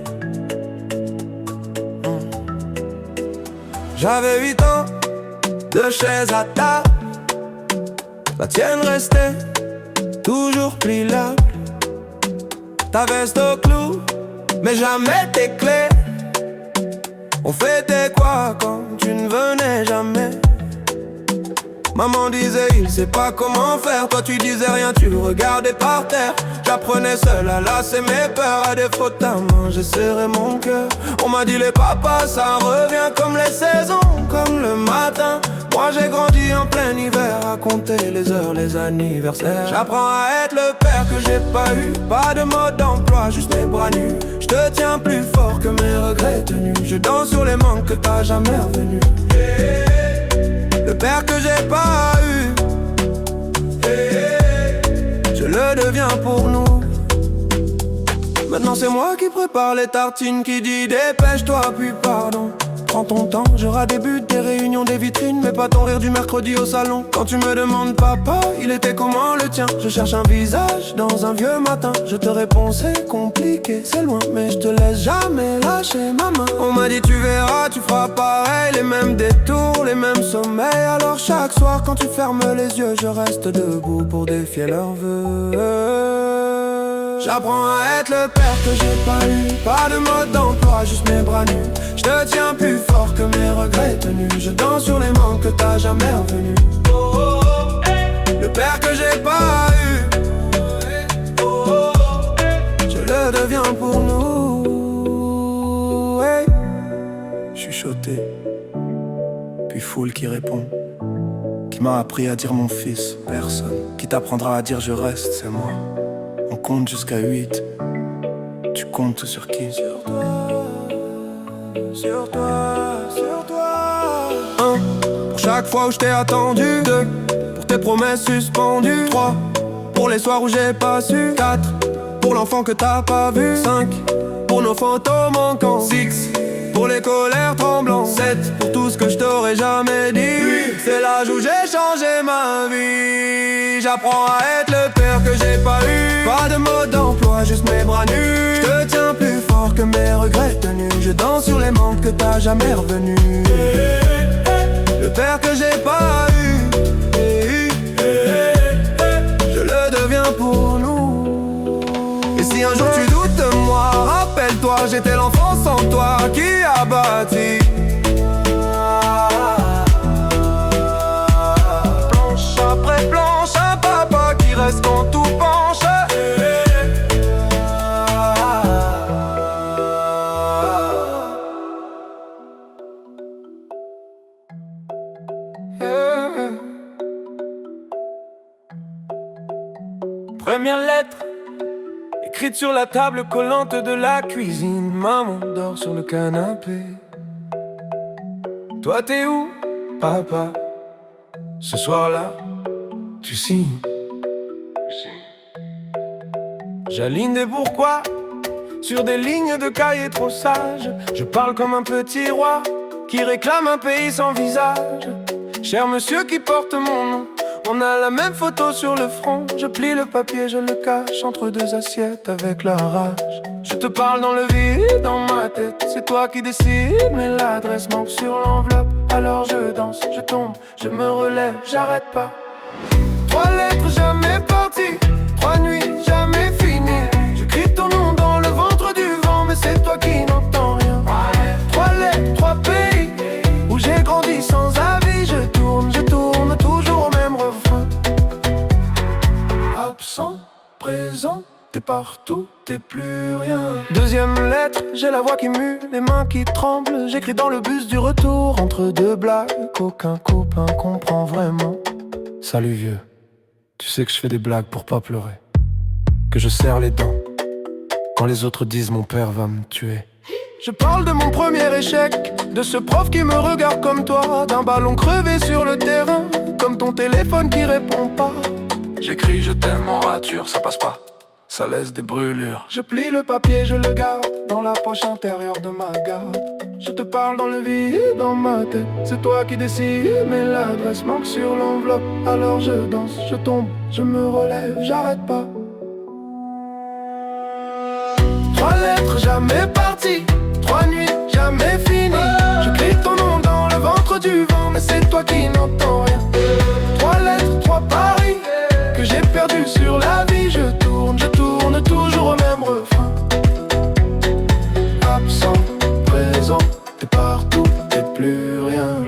J'avais 8 ans, 2 chaises à table. La tienne restait toujours pliable. Ta veste au clou, mais jamais tes clés. On fêtait quoi quand tu ne venais jamais? Maman disait il sait pas comment faire. Toi tu disais rien, tu le regardais par terre. J'apprenais seul à lasser mes peurs. À défaut de ta main, j'ai serré mon cœur. On m'a dit les papas ça revient comme les saisons, comme le matin. Moi j'ai grandi en plein hiver, à compter les heures, les anniversaires. J'apprends à être le père que j'ai pas eu. Pas de mode d'emploi, juste mes bras nus. Je te tiens plus fort que mes regrets tenus. Je danse sur les manques que t'as jamais revenus. Le père que j'ai pas eu, je le deviens pour nous. Maintenant c'est moi qui prépare les tartines, qui dit dépêche-toi puis pardon. Prends ton temps, j'aurai des buts, des réunions, des vitrines, mais pas ton rire du mercredi au salon. Quand tu me demandes papa, il était comment le tien? Je cherche un visage dans un vieux matin. Je te réponds c'est compliqué, c'est loin, mais je te laisse jamais lâcher ma main. On m'a dit tu verras, tu feras pareil, les mêmes détours, les mêmes sommeils. Alors chaque soir quand tu fermes les yeux, je reste debout pour défier leurs vœux. J'apprends à être le père que j'ai pas eu. Pas de mode d'emploi, juste mes bras nus. Je te tiens plus fort que mes regrets tenus. Je danse sur les manques que t'as jamais revenus. Oh, oh, oh, hey. Le père que j'ai pas eu, oh, oh, oh, hey. Je le deviens pour nous, hey. Chuchoté, puis foule qui répond. Qui m'a appris à dire mon fils, personne. Qui t'apprendra à dire je reste, c'est moi. On compte jusqu'à 8. Tu comptes sur qui? Sur toi, sur toi, sur toi. 1. Pour chaque fois où je t'ai attendu. 2. Pour tes promesses suspendues. 3. Pour les soirs où j'ai pas su. 4. Pour l'enfant que t'as pas vu. 5. Pour nos photos manquants. 6. Pour les colères tremblantes. 7. Pour tout ce que je t'aurais jamais dit. 8. C'est l'âge où j'ai changé ma vie. J'apprends à être le père que j'ai pas eu. Pas de mode d'emploi, juste mes bras nus. Je te tiens plus fort que mes regrets tenus. Je danse sur les manques que t'as jamais revenus. Le père que j'ai pas eu, je le deviens pour nous. Et si un jour tu doutes de moi, rappelle-toi, j'étais l'enfant sans toi qui a bâti. Planche après planche, un papa qui reste quand tout penche. Première lettre, écrite sur la table collante de la cuisine. Maman dort sur le canapé. Toi t'es où, papa? Ce soir-là, tu signes. J'aligne des pourquoi sur des lignes de cahiers trop sages. Je parle comme un petit roi qui réclame un pays sans visage. Cher monsieur qui porte mon nom, on a la même photo sur le front. Je plie le papier, je le cache entre deux assiettes avec la rage. Je te parle dans le vide, dans ma tête. C'est toi qui décides, mais l'adresse manque sur l'enveloppe. Alors je danse, je tombe, je me relève, j'arrête pas. 3 lettres jamais parties, 3 nuits jamais finies. Je crie ton nom dans le ventre du vent, mais c'est toi qui n'entends rien. 3 lettres, 3 pays, où j'ai grandi sans avis. Je tourne toujours au même refrain. Absent, présent, t'es partout, t'es plus rien. Deuxième lettre, j'ai la voix qui mue, les mains qui tremblent. J'écris dans le bus du retour, entre deux blagues qu'aucun copain comprend vraiment. Salut vieux, tu sais que je fais des blagues pour pas pleurer, que je serre les dents quand les autres disent mon père va me tuer. Je parle de mon premier échec, de ce prof qui me regarde comme toi, d'un ballon crevé sur le terrain, comme ton téléphone qui répond pas. J'écris je t'aime en rature, ça passe pas, ça laisse des brûlures. Je plie le papier, je le garde dans la poche intérieure de ma garde. Je te parle dans le vide, dans ma tête. C'est toi qui décides, mais l'adresse manque sur l'enveloppe. Alors je danse, je tombe, je me relève, j'arrête pas. 3 lettres jamais parties, 3 nuits jamais finies. Je crie ton nom dans le ventre du vent, mais c'est toi qui n'entends rien. 3 lettres, 3 paris que j'ai perdu sur la vie. Je tourne toujours au même refrain. Absent, présent, t'es partout, t'es plus rien.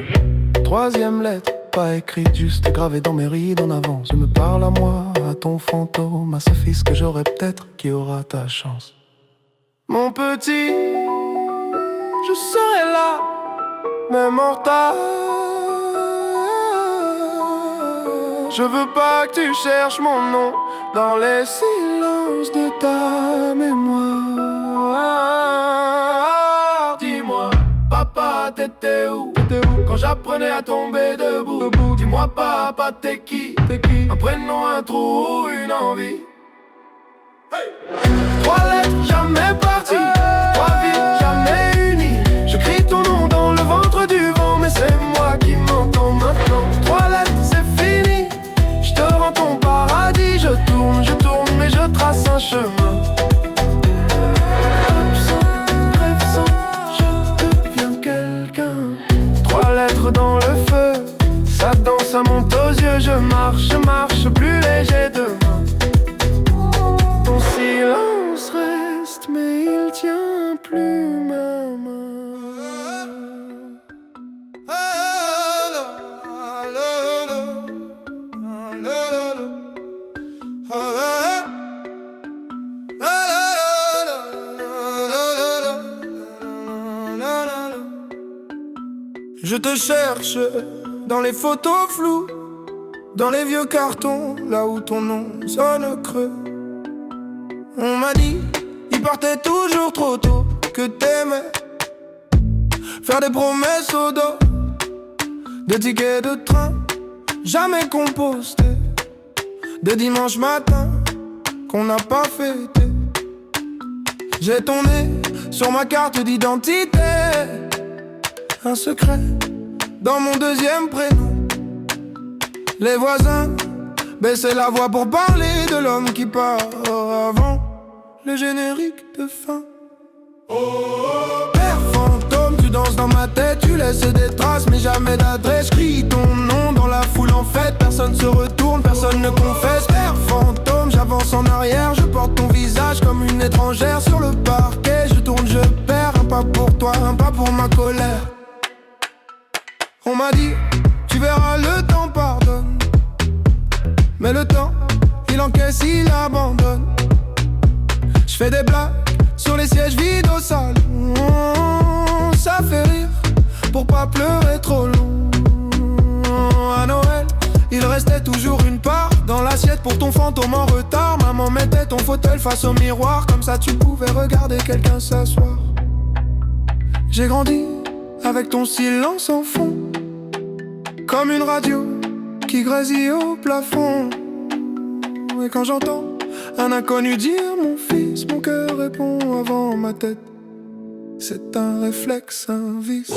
3e lettre, pas écrite, juste gravée dans mes rides en avance. Je me parle à moi, à ton fantôme, à ce fils que j'aurai peut-être qui aura ta chance. Mon petit, je serai là, même en retard. Je veux pas que tu cherches mon nom dans les silences de ta mémoire. Dis-moi, papa, t'étais où quand j'apprenais à tomber debout? Dis-moi, papa, t'es qui? Un prénom, un trou, une envie. 3 lettres, jamais parties, 3 vies, jamais unies. Je crie ton nom dans le ventre du vent, mais c'est moi qui m'entends maintenant. 3 lettres, c'est fini, je te rends ton paradis. Je tourne, mais je trace un chemin. Absent, absent, je deviens quelqu'un. 3 lettres dans le feu, ça danse, ça monte aux yeux. Je marche, plus léger demain. Ton silence reste, mais il tient plus ma main. Je te cherche dans les photos floues, dans les vieux cartons, là où ton nom sonne creux. On m'a dit, il partait toujours trop tôt, que t'aimais faire des promesses au dos, des tickets de train jamais compostés, des dimanches matins qu'on n'a pas fêté. J'ai ton nez sur ma carte d'identité, un secret dans mon 2e prénom. Les voisins baissaient la voix pour parler de l'homme qui part avant le générique de fin. Père fantôme, tu danses dans ma tête, tu laisses des traces mais jamais d'adresse. Crie ton nom dans la foule en fête, personne se retourne, personne ne confesse. Père fantôme, j'avance en arrière, je porte ton visage comme une étrangère sur le parquet. Je tourne, je perds, un pas pour toi, un pas pour ma colère. On m'a dit, tu verras, le temps pardonne, mais le temps, il encaisse, il abandonne. Je fais des blagues sur les sièges vides au salon, ça fait rire pour pas pleurer trop long. À Noël, il restait toujours une part dans l'assiette pour ton fantôme en retard. Maman mettait ton fauteuil face au miroir, comme ça tu pouvais regarder quelqu'un s'asseoir. J'ai grandi avec ton silence en fond, comme une radio qui grésille au plafond. Et quand j'entends un inconnu dire mon fils, mon cœur répond avant ma tête. C'est un réflexe, un vice.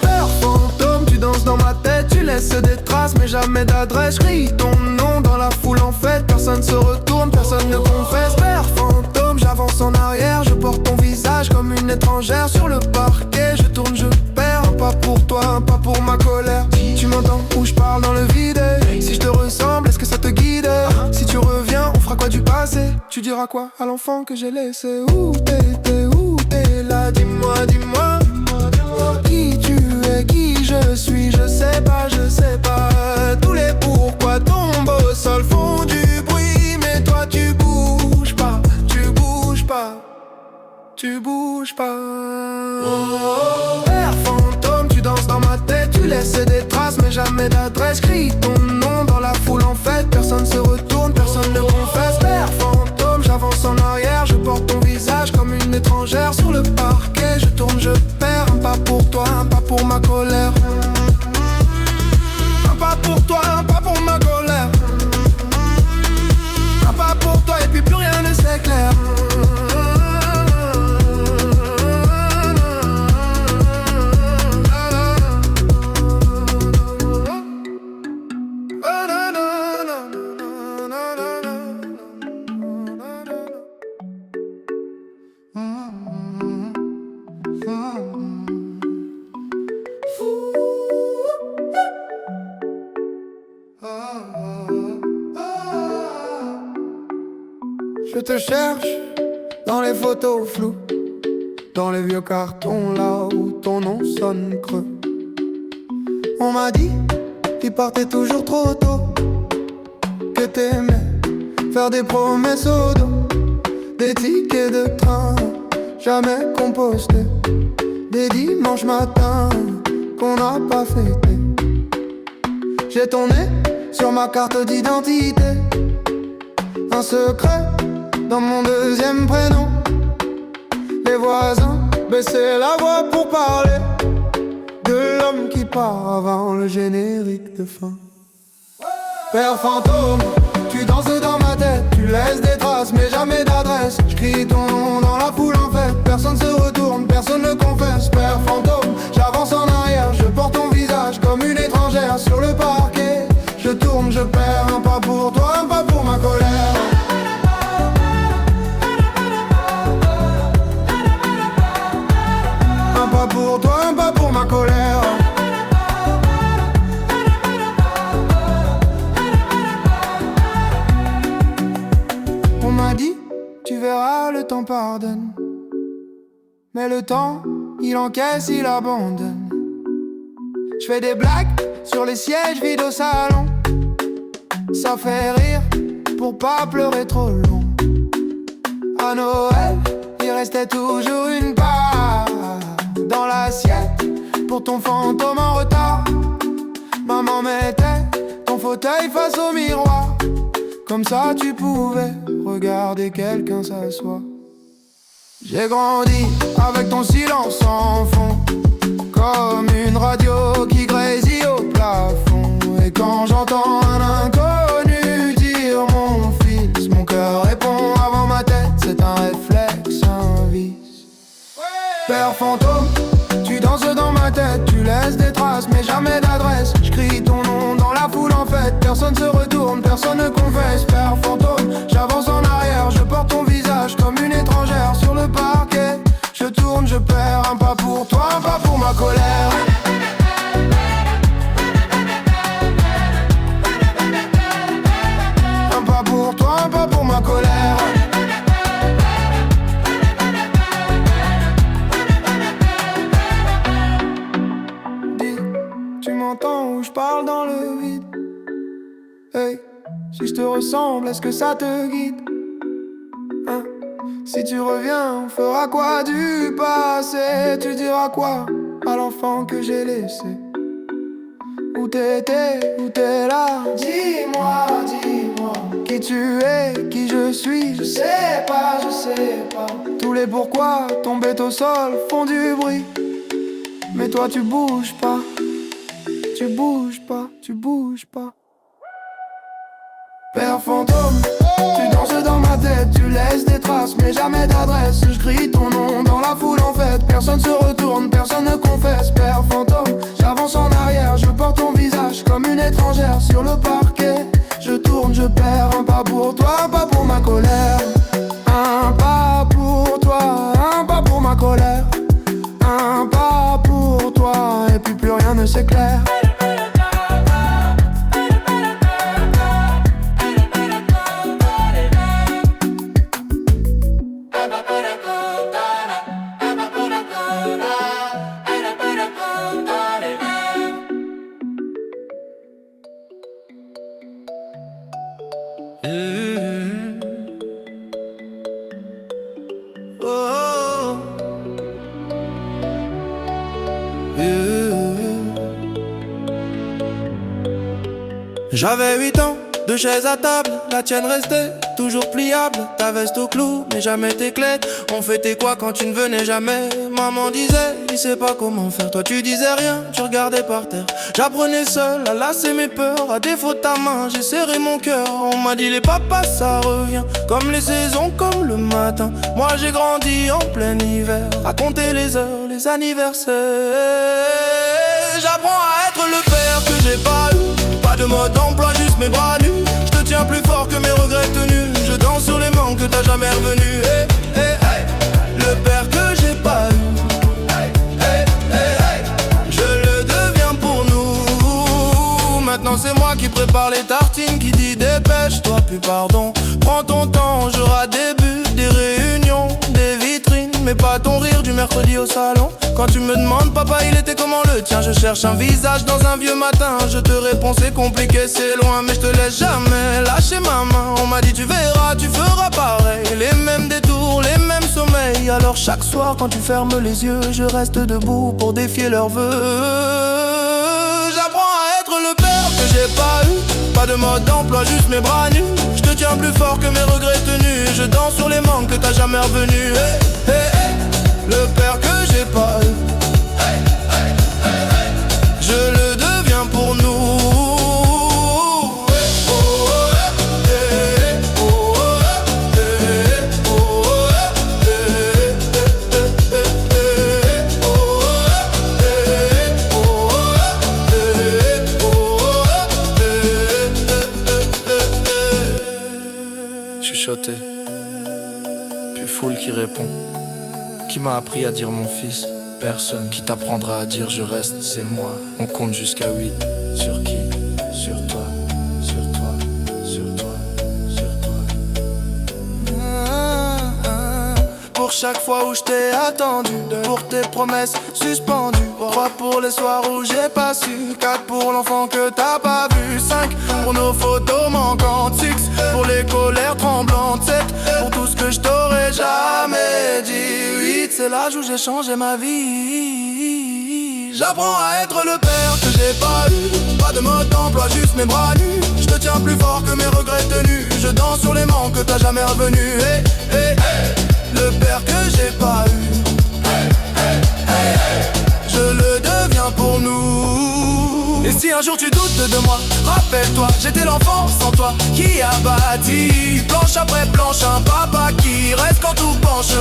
Père fantôme, tu danses dans ma tête, tu laisses des traces mais jamais d'adresse. Crie ton nom dans la foule en fête, personne se retourne, personne ne confesse. Père fantôme, j'avance en arrière, je porte ton visage comme une étrangère sur le parquet. Je tourne, je perds, un pas pour toi, un pas pour ma colère. Tu m'entends où je parle dans le vide? Si je te ressemble, est-ce que ça te guide? Si tu reviens, on fera quoi du passé? Tu diras quoi à l'enfant que j'ai laissé? Où t'étais, où t'es là? Dis-moi, dis-moi, qui tu es, qui je suis? Je sais pas, tous les pourquoi tombent au sol font du bruit, mais toi tu bouges pas, tu bouges pas, tu bouges pas. Père fantôme, tu danses dans ma tête, tu laisses des traces mais jamais d'adresse. Crie ton nom dans la foule en fête, personne se retourne, personne ne confesse. Père fantôme, j'avance en arrière, je porte ton visage comme une étrangère sur le parquet. Je tourne, je perds, un pas pour toi, un pas pour ma colère. Un pas pour toi, un pas pour ma colère. Un pas pour toi et puis plus rien ne s'éclaire. Je te cherche dans les photos floues, dans les vieux cartons là où ton nom sonne creux. On m'a dit, tu partais toujours trop tôt, que t'aimais faire des promesses au dos, des tickets de train jamais compostés, des dimanches matins qu'on n'a pas fêté. J'ai ton nez sur ma carte d'identité, un secret dans mon deuxième prénom. Les voisins baissaient la voix pour parler de l'homme qui part avant le générique de fin. Père fantôme, tu danses dans ma tête, tu laisses des traces mais jamais d'adresse. J'crie ton nom dans la foule en fait, personne se retourne, personne ne confesse. Père fantôme, j'avance en arrière, je porte ton visage comme une étrangère sur le parquet. Je tourne, je perds, un pas pour toi, un pas pour ma colère. Un pas pour toi, un pas pour ma colère. On m'a dit, tu verras, le temps pardonne. Mais le temps, il encaisse, il abandonne. Je fais des blagues sur les sièges vides au salon. Ça fait rire pour pas pleurer trop long. À Noël, il restait toujours une part dans l'assiette pour ton fantôme en retard. Maman mettait ton fauteuil face au miroir, comme ça tu pouvais regarder quelqu'un s'asseoir. J'ai grandi avec ton silence en fond, comme une radio qui grésille au plafond. Et quand j'entends un inconnu dire mon fils, mon cœur répond avant ma tête, c'est un réflexe, un vice. Père fantôme, tu danses dans ma tête, tu laisses des traces mais jamais d'adresse. J'crie ton nom dans la foule en fait, personne se retourne, personne ne confesse. Père fantôme, j'avance en arrière, je porte ton visage comme une étrangère sur le parquet. Je tourne, je perds, un pas pour toi, un pas pour ma colère. Un pas pour toi, un pas pour ma colère. Dis, tu m'entends ou je parle dans le vide? Hey, si je te ressemble, est-ce que ça te guide? Hein? Si tu reviens, on fera quoi du passé? Tu diras quoi à l'enfant que j'ai laissé? Où t'étais, où t'es là? Dis-moi, dis-moi qui tu es, qui je suis. Je sais pas, je sais pas. Tous les pourquoi tombés au sol font du bruit, mais toi tu bouges pas. Tu bouges pas, tu bouges pas. Père fantôme, tu danses dans ma tête, tu laisses des traces mais jamais d'adresse. Je crie ton nom dans la foule en fait, personne se retourne, personne ne confesse. Père fantôme, j'avance en arrière, je porte ton visage comme une étrangère sur le parquet. Je tourne, je perds, un pas pour toi, un pas pour ma colère. Un pas pour toi, un pas pour ma colère. Un pas pour toi, et puis plus rien ne s'éclaire. J'avais 8 ans, 2 chaises à table, la tienne restait toujours pliable. Ta veste au clou, mais jamais tes clés. On fêtait quoi quand tu ne venais jamais? Maman disait, il sait pas comment faire. Toi tu disais rien, tu regardais par terre. J'apprenais seul à lasser mes peurs. À défaut de ta main, j'ai serré mon cœur. On m'a dit les papas ça revient, comme les saisons, comme le matin. Moi j'ai grandi en plein hiver, à compter les heures, les anniversaires. J'apprends à être le père que j'ai pas eu. Pas de mode d'emploi, juste mes bras nus. Je te tiens plus fort que mes regrets tenus. Je danse sur les manques que t'as jamais revenu. Hey, hey, hey. Le père que j'ai pas eu. Hey, hey, hey, hey. Je le deviens pour nous. Maintenant c'est moi qui prépare les tartines, qui dit dépêche-toi, puis pardon. Prends ton temps, j'aurai des ton rire du mercredi au salon. Quand tu me demandes papa il était comment le tien, je cherche un visage dans un vieux matin. Je te réponds c'est compliqué, c'est loin, mais je te laisse jamais lâcher ma main. On m'a dit tu verras, tu feras pareil, les mêmes détours, les mêmes sommeils. Alors chaque soir quand tu fermes les yeux, je reste debout pour défier leurs vœux. J'apprends à être le père que j'ai pas eu, pas de mode d'emploi, juste mes bras nus. Je te tiens plus fort que mes regrets tenus. Je danse sur les manques que t'as jamais revenu. Hey, hey, hey. Le père que j'ai pas eu, hey, hey, hey, hey. Je le deviens pour nous. Chuchoté, puis foule qui répond. Qui m'a appris à dire mon fils? Personne. Qui t'apprendra à dire je reste? C'est moi. On compte jusqu'à 8. Sur qui? Sur toi. Sur toi. Sur toi. Sur toi. Pour chaque fois où je t'ai attendu, pour tes promesses suspendues, 3 pour les soirs où j'ai pas su, 4 pour l'enfant que t'as pas vu, 5 pour nos photos manquantes, 6 pour les colères tremblantes, 7 pour tout ce que je t'aurais jamais dit, 8 c'est l'âge où j'ai changé ma vie. J'apprends à être le père que j'ai pas eu, pas de mode d'emploi, juste mes bras nus. Je te tiens plus fort que mes regrets tenus. Je danse sur les manques que t'as jamais revenu. Hey, hey, hey. Le père que j'ai pas eu, hey, hey, hey, hey. Je le deviens pour nous. Et si un jour tu doutes de moi, rappelle-toi, j'étais l'enfant sans toi qui a bâti planche après planche un papa qui reste quand tout penche.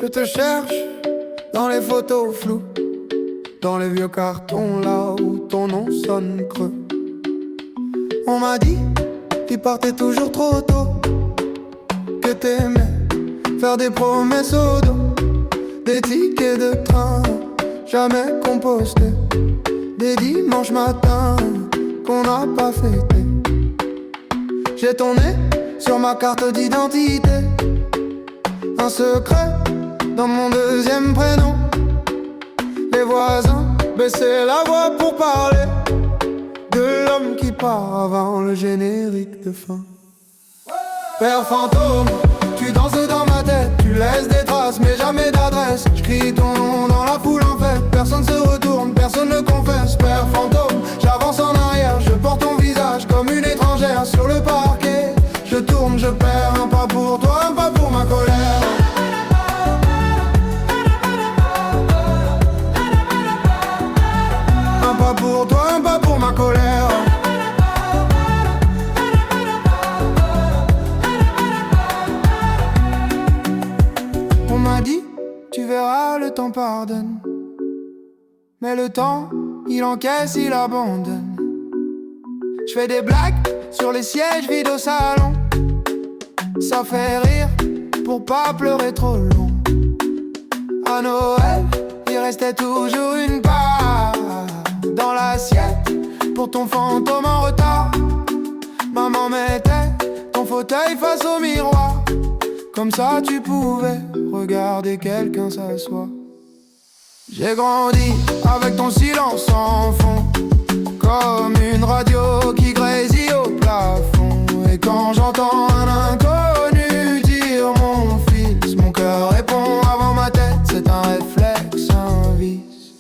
Je te cherche dans les photos floues, dans les vieux cartons là où ton nom sonne creux. On m'a dit, tu partais toujours trop tôt, que t'aimais faire des promesses au dos, des tickets de train jamais compostés, des dimanches matins qu'on n'a pas fêté. J'ai ton nez sur ma carte d'identité, un secret dans mon deuxième prénom. Les voisins baissaient la voix pour parler de l'homme qui part avant le générique de fin. Père fantôme, tu danses dans ma tête, tu laisses des traces mais jamais d'adresse. J'crie ton nom dans la foule en fait, personne se retourne, personne ne confesse. Père fantôme, j'avance en arrière, je porte ton visage comme une étrangère sur le parquet. Je tourne, je perds, un pas pour toi, un pas pour ma colère. Un pas pour toi, un pas pour ma colère. On m'a dit, tu verras, le temps pardonne. Mais le temps, il encaisse, il abandonne. Je fais des blagues sur les sièges vides au salon. Ça fait rire pour pas pleurer trop long. À Noël, il restait toujours une part dans l'assiette pour ton fantôme en retard. Maman mettait ton fauteuil face au miroir, comme ça tu pouvais regarder quelqu'un s'asseoir. J'ai grandi avec ton silence en fond, comme une radio qui grésille au plafond. Et quand j'entends un inconnu dire mon fils, mon cœur répond avant ma tête, c'est un réflexe, un vice.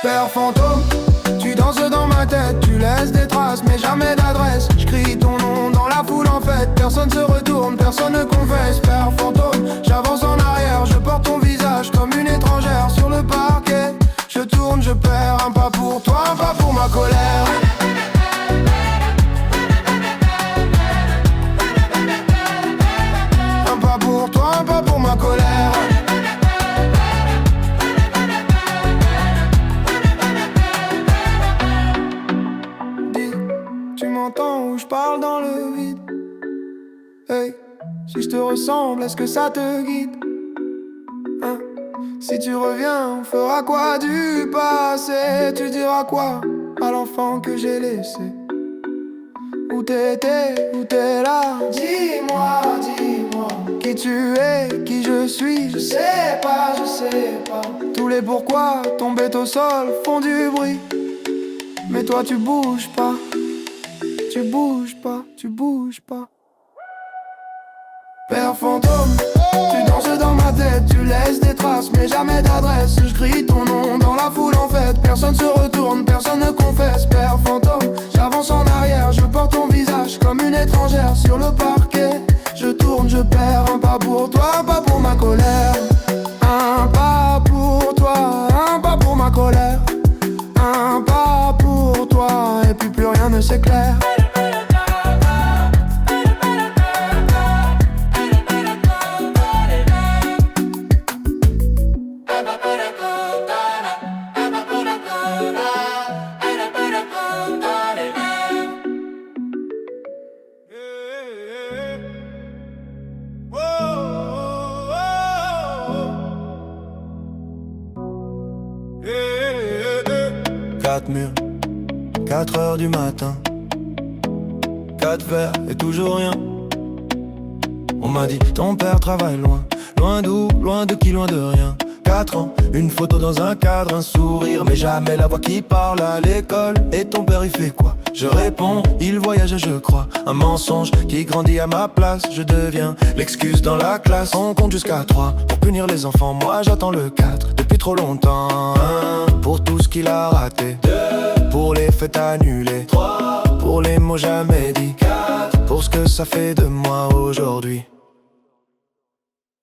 Père fantôme, tu danses dans ma tête, tu laisses des traces mais jamais d'adresse. J'crie ton nom dans la foule en fait, personne se retourne, personne ne confesse. Père fantôme, j'avance en arrière, je porte ton visage comme une étrangère sur le parquet. Je tourne, je perds, un pas pour toi, un pas pour ma colère. Un pas pour toi, un pas pour ma colère. parle dans le vide. Hey, si je te ressemble, est-ce que ça te guide? Hein? Si tu reviens, on fera quoi du passé? Tu diras quoi à l'enfant que j'ai laissé? Où t'étais, où t'es là? Dis-moi, dis-moi qui tu es, qui je suis. Je sais pas, je sais pas. Tous les pourquoi tombés au sol font du bruit. Mais toi tu bouges pas. Tu bouges pas, tu bouges pas. Père fantôme, tu danses dans ma tête. Tu laisses des traces mais jamais d'adresse. Je crie ton nom dans la foule en fait. Personne se retourne, personne ne confesse. Père fantôme, j'avance en arrière. Je porte ton visage comme une étrangère sur le parquet. Je tourne, je perds. Un pas pour toi, un pas pour ma colère. Un pas pour toi, un pas pour ma colère. Un pas pour toi et puis plus rien ne s'éclaire. 4 murs, 4 heures du matin, 4 verres et toujours rien. On m'a dit ton père travaille loin, loin d'où, loin de qui, loin de rien. 4 ans, une photo dans un cadre, un sourire, mais jamais la voix qui parle à l'école. Et ton père il fait quoi? Je réponds, il voyage je crois. Un mensonge qui grandit à ma place. Je deviens l'excuse dans la classe. On compte jusqu'à 3 pour punir les enfants. Moi j'attends le 4 depuis trop longtemps. 1 pour tout ce qu'il a raté, 2 pour les fêtes annulées, 3 pour les mots jamais dits, 4 pour ce que ça fait de moi aujourd'hui.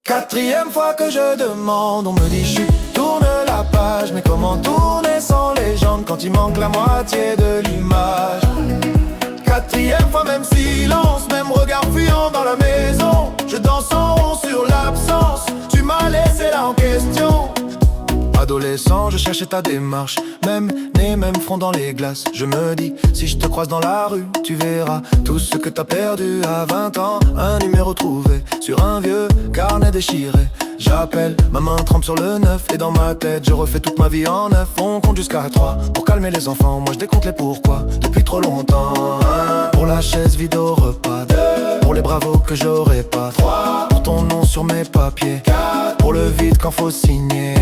4e fois que je demande, on me dit chut, tourne la page. Mais comment tourner sans légende quand il manque la moitié de l'image? 4e fois, même silence, même regard fuyant dans la maison. Je danse en rond sur l'absence, tu m'as laissé là en question. Adolescent, je cherchais ta démarche, même nez, même front dans les glaces. Je me dis, si je te croise dans la rue, tu verras tout ce que t'as perdu à 20 ans. Un numéro trouvé sur un vieux carnet déchiré. J'appelle, ma main trempe sur le 9. Et dans ma tête, je refais toute ma vie en neuf. On compte jusqu'à 3 pour calmer les enfants. Moi je décompte les pourquoi depuis trop longtemps. 1 pour la chaise vide au repas, 2 pour les bravos que j'aurais pas, 3 pour ton nom sur mes papiers, 4 pour le vide quand faut signer.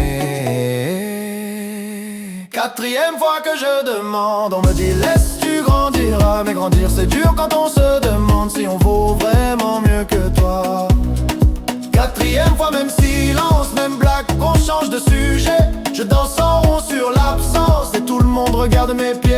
4e fois que je demande, on me dit laisse tu grandiras. Mais grandir c'est dur quand on se demande si on vaut vraiment mieux que toi. 4e fois, même silence, même blague, qu'on change de sujet. Je danse en rond sur l'absence et tout le monde regarde mes pieds.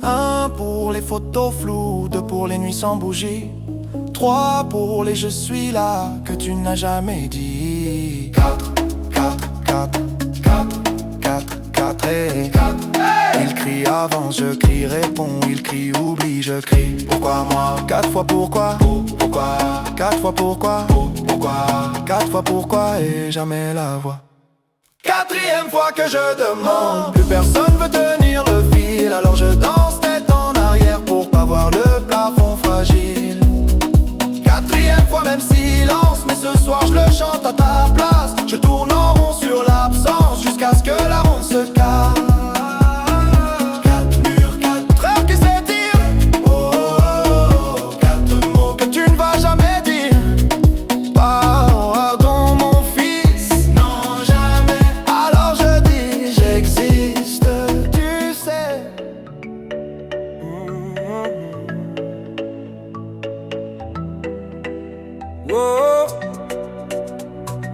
Un pour les photos floues, 2 pour les nuits sans bougie, 3 pour les je suis là que tu n'as jamais dit. 4, 4, 4, 4, 4, 4 et 4. Il crie avance, je crie réponds, il crie oublie, je crie. Pourquoi moi? 4 fois pourquoi? Pourquoi? 4 fois pourquoi? Pourquoi? 4 fois pourquoi et jamais la voix. 4e fois que je demande, plus personne veut tenir le fil. Alors je danse tête en arrière pour pas voir le plafond fragile. 4e fois, même silence, mais ce soir je le chante à ta place. Je tourne en rond sur l'absence jusqu'à ce que la ronde se casse. 4 murs, 4 heures qui s'étirent. Oh, oh, oh, 4 mots que tu ne vas jamais dire. Pardon mon fils, non jamais. Alors je dis j'existe, tu sais. Oh,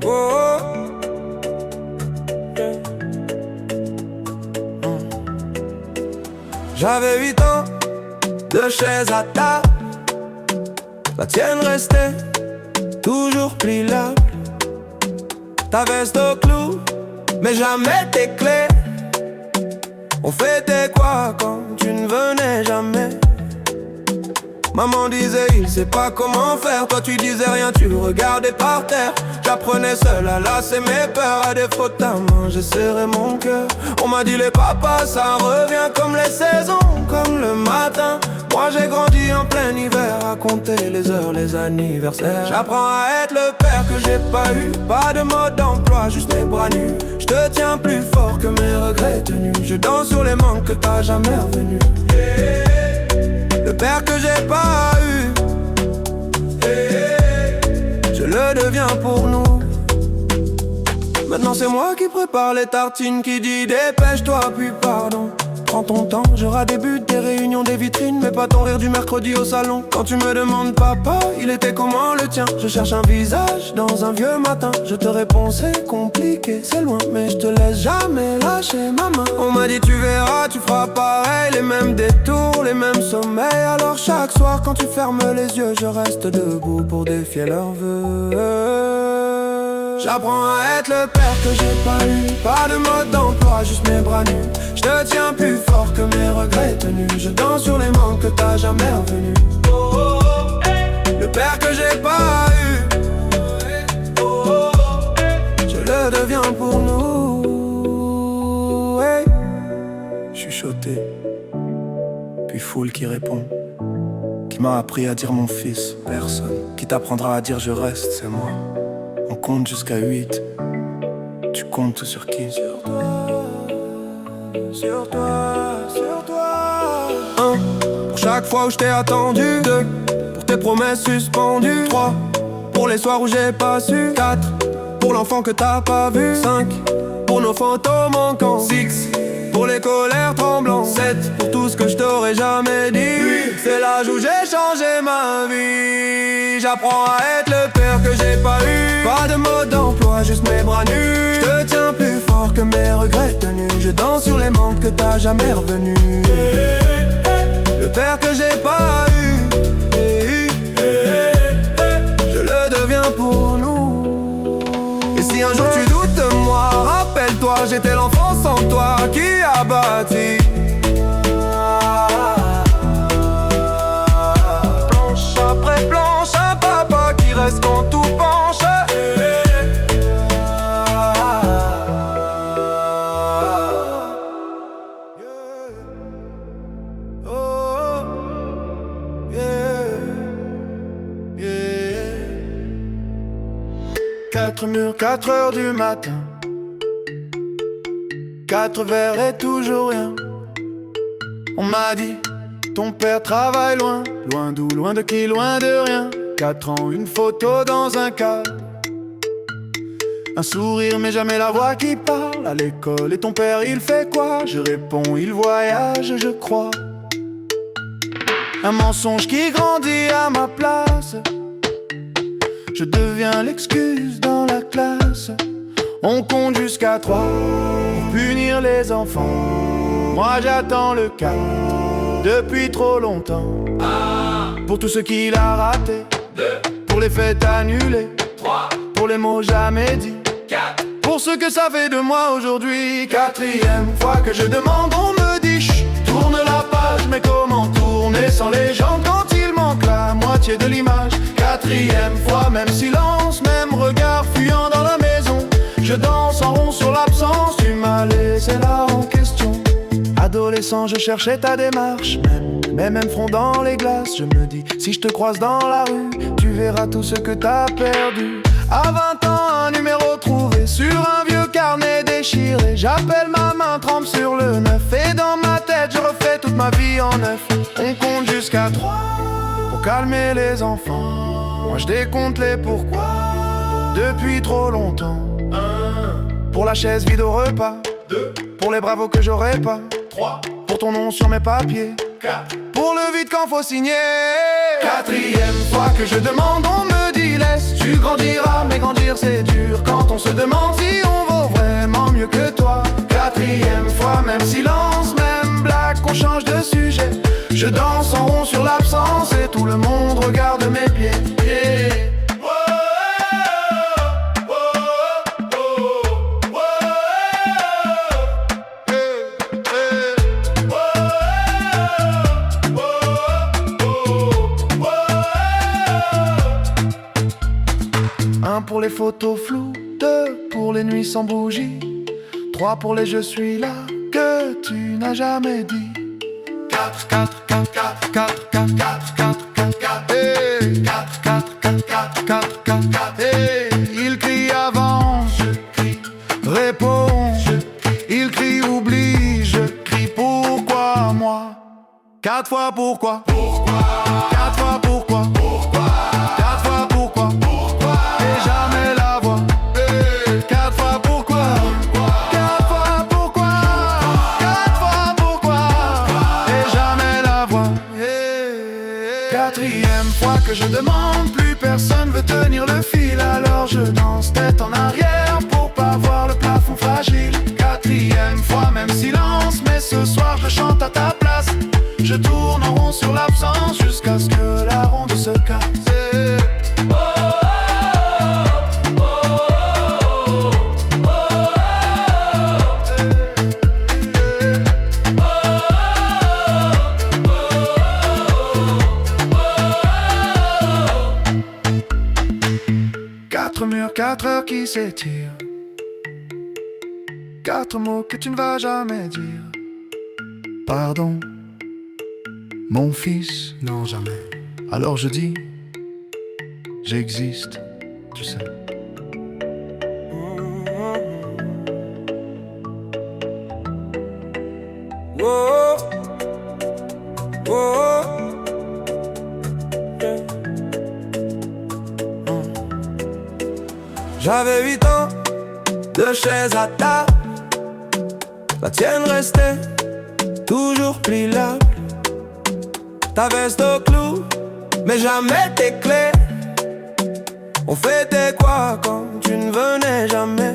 oh, yeah. J'avais 8 ans, 2 chaises à table. La tienne restait toujours pliable. Ta veste au clou, mais jamais tes clés. On fêtait quoi quand tu jamais, jamais. Maman disait il sait pas comment faire. Toi tu disais rien, tu le regardais par terre. J'apprenais seul à lasser mes peurs. À défaut de ta main, j'ai serré mon cœur. On m'a dit les papas, ça revient comme les saisons, comme le matin. Moi j'ai grandi en plein hiver, à compter les heures, les anniversaires. J'apprends à être le père que j'ai pas eu. Pas de mode d'emploi, juste mes bras nus. Je te tiens plus fort que mes regrets tenus. Je danse sur les manques que t'as jamais revenus. Le père que j'ai pas eu, je le deviens pour nous. Maintenant c'est moi qui prépare les tartines, qui dit dépêche-toi puis pardon. Prends ton temps, j'aurai des buts, des réunions, des vitrines, mais pas ton rire du mercredi au salon. Quand tu me demandes papa, il était comment le tien? Je cherche un visage dans un vieux matin. Je te réponds c'est compliqué, c'est loin, mais je te laisse jamais lâcher ma main. On m'a dit tu verras, tu feras pareil, les mêmes détours, les mêmes sommeils. Alors chaque soir quand tu fermes les yeux, je reste debout pour défier leurs vœux. J'apprends à être le père que j'ai pas eu. Pas de mode d'emploi, juste mes bras nus. Je te tiens plus fort que mes regrets tenus. Je danse sur les manques que t'as jamais revenus. Le père que j'ai pas eu, je le deviens pour nous. Chuchoté, puis foule qui répond. Qui m'a appris à dire mon fils, personne. Qui t'apprendra à dire je reste, c'est moi. On compte jusqu'à 8. Tu comptes sur qui? Sur toi, sur toi, sur toi. 1. Pour chaque fois où je t'ai attendu. 2. Pour tes promesses suspendues. 3. Pour les soirs où j'ai pas su. 4. Pour l'enfant que t'as pas vu. 5. Pour nos photos manquants. 6. Pour les colères tremblantes. 7. Pour tout ce que je t'aurais jamais dit. 8. C'est l'âge où j'ai changé ma vie. J'apprends à être le père que j'ai pas eu. Pas de mode d'emploi, juste mes bras nus. Je te tiens plus fort que mes regrets tenus. Je danse sur les manques que t'as jamais revenus. Le père que j'ai pas eu, je le deviens pour nous. Et si un jour tu doutes de moi, rappelle-toi, j'étais l'enfant sans toi qui a bâti. Planche après planche, un papa qui reste quand tout penche. Quatre murs, 4 heures du matin. 4 verres et toujours rien. On m'a dit, ton père travaille loin. Loin d'où, loin de qui, loin de rien. 4 ans, une photo dans un cadre. Un sourire mais jamais la voix qui parle. À l'école et ton père il fait quoi? Je réponds, il voyage je crois. Un mensonge qui grandit à ma place. Je deviens l'excuse dans la classe. On compte jusqu'à 3 pour punir les enfants. Moi j'attends le 4 depuis trop longtemps. Pour tout ce qu'il a raté. 2. Pour les fêtes annulées. 3. Pour les mots jamais dits. 4. Pour ce que ça fait de moi aujourd'hui. 4e fois que je demande, on me dit chut, tourne la page. Mais comment tourner sans légende quand il manque la moitié de l'image? 4e fois, même silence, même regard fuyant dans la maison. Je danse en rond sur l'absence, tu m'as laissé là en question. Adolescent, je cherchais ta démarche, même front dans les glaces. Je me dis, si je te croise dans la rue, tu verras tout ce que t'as perdu. À 20 ans, un numéro trouvé sur un vieux carnet déchiré. J'appelle ma main, trempe sur le 9. Et dans ma tête, je refais toute ma vie en neuf. On compte jusqu'à 3 pour calmer les enfants. Moi je décompte les pourquoi depuis trop longtemps. 1. Pour la chaise vide au repas. 2. Pour les bravos que j'aurais pas. 3. Pour ton nom sur mes papiers. 4. Pour le vide quand faut signer. 4e fois que je demande, on me dit laisse, tu grandiras, mais grandir c'est dur. Quand on se demande si on vaut vraiment mieux que toi. 4e fois, même silence, même blague, qu'on change de sujet. Je danse en rond sur l'absence et tout le monde regarde mes pieds. pour les photos floues, 2 pour les nuits sans bougie, 3 pour les je suis là que tu n'as jamais dit. 4, 4, 4, 4, 4, 4, 4, 4, 4, 4, hey. 4, 4, 4, 4, 4, 4, 4, hey. Il crie avant, je crie, réponds, je crie. Il crie oublie, je crie pourquoi moi. 4 fois pourquoi, 4 fois pourquoi, 4 fois pourquoi, et jamais la voix. 4 fois pourquoi, 4 fois pourquoi, 4 fois pourquoi, et jamais la voix. 4e fois que je demande, plus personne veut tenir le fil. Alors je danse tête en arrière pour pas voir le plafond fragile. 4e fois même silence, mais ce soir je chante à ta place. Je tourne en rond sur l'absence jusqu'à ce que la ronde se casse. Quatre murs, 4 heures qui s'étirent. 4 mots que tu ne vas jamais dire. Pardon, mon fils, non jamais. Alors je dis, j'existe, tu sais. Oh, oh, yeah. J'avais 8 ans, 2 chaises à table. La tienne restait toujours pliable. Ta veste au clou, mais jamais tes clés. On fêtait quoi quand tu ne venais jamais?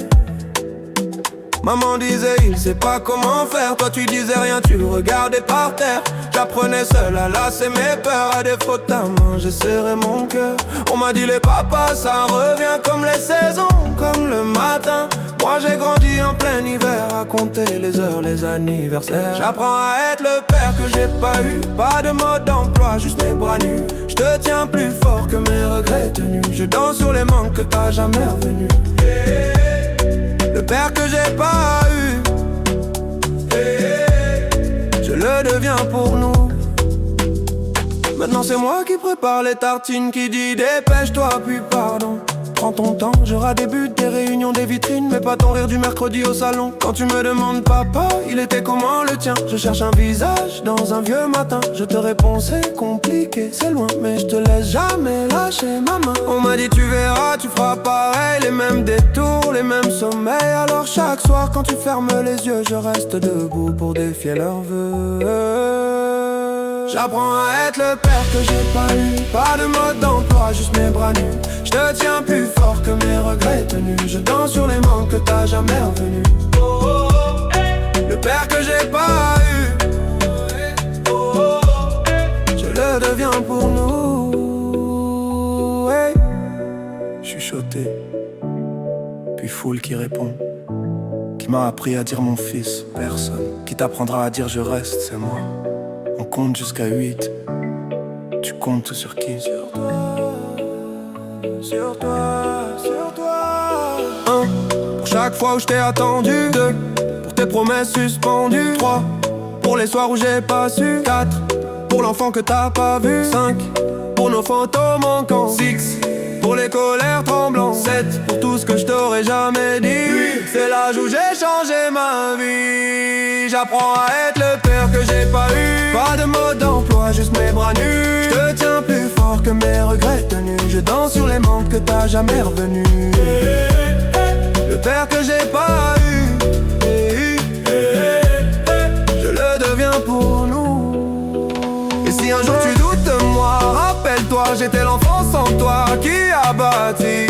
Maman disait il sait pas comment faire. Toi tu disais rien, tu le regardais par terre. J'apprenais seul à lasser mes peurs. À défaut de ta main, j'ai serré mon cœur. On m'a dit les papas, ça revient comme les saisons, comme le matin. Moi j'ai grandi en plein hiver, à compter les heures, les anniversaires. J'apprends à être le père que j'ai pas eu. Pas de mode d'emploi, juste mes bras nus. Je te tiens plus fort que mes regrets tenus. Je danse sur les manques que t'as jamais revenus. Le père que j'ai pas eu, je le deviens pour nous. Maintenant c'est moi qui prépare les tartines, qui dit dépêche-toi puis pardon. Prends ton temps, j'aurai des buts, des réunions, des vitrines, mais pas ton rire du mercredi au salon. Quand tu me demandes papa, il était comment le tien? Je cherche un visage dans un vieux matin. Je te réponds c'est compliqué, c'est loin, mais je te laisse jamais lâcher ma main. On m'a dit tu verras, tu feras pareil, les mêmes détours, les mêmes sommeils. Alors chaque soir quand tu fermes les yeux, je reste debout pour défier leurs vœux. J'apprends à être le père que j'ai pas eu. Pas de mode d'emploi, juste mes bras nus. Je te tiens plus fort que mes regrets tenus. Je danse sur les manques que t'as jamais revenus. Le père que j'ai pas eu, je le deviens pour nous. Chuchoté, puis foule qui répond. Qui m'a appris à dire mon fils, personne. Qui t'apprendra à dire je reste, c'est moi. On compte jusqu'à 8. Tu comptes sur qui? Sur toi, sur toi, sur toi. 1 pour chaque fois où je t'ai attendu. 2 pour tes promesses suspendues. 3 pour les soirs où j'ai pas su. 4 pour l'enfant que t'as pas vu. 5 pour nos photos manquants. 6 pour les colères tremblantes. 7 pour tout ce que je t'aurais jamais dit. 8 c'est l'âge où j'ai changé ma vie. J'apprends à être le père que j'ai pas eu. Pas de mode d'emploi, juste mes bras nus. Je te tiens plus fort que mes regrets tenus. Je danse sur les manques que t'as jamais revenus. Le père que j'ai pas eu, je le deviens pour nous. Et si un jour tu doutes de moi, rappelle-toi, j'étais l'enfant sans toi qui a bâti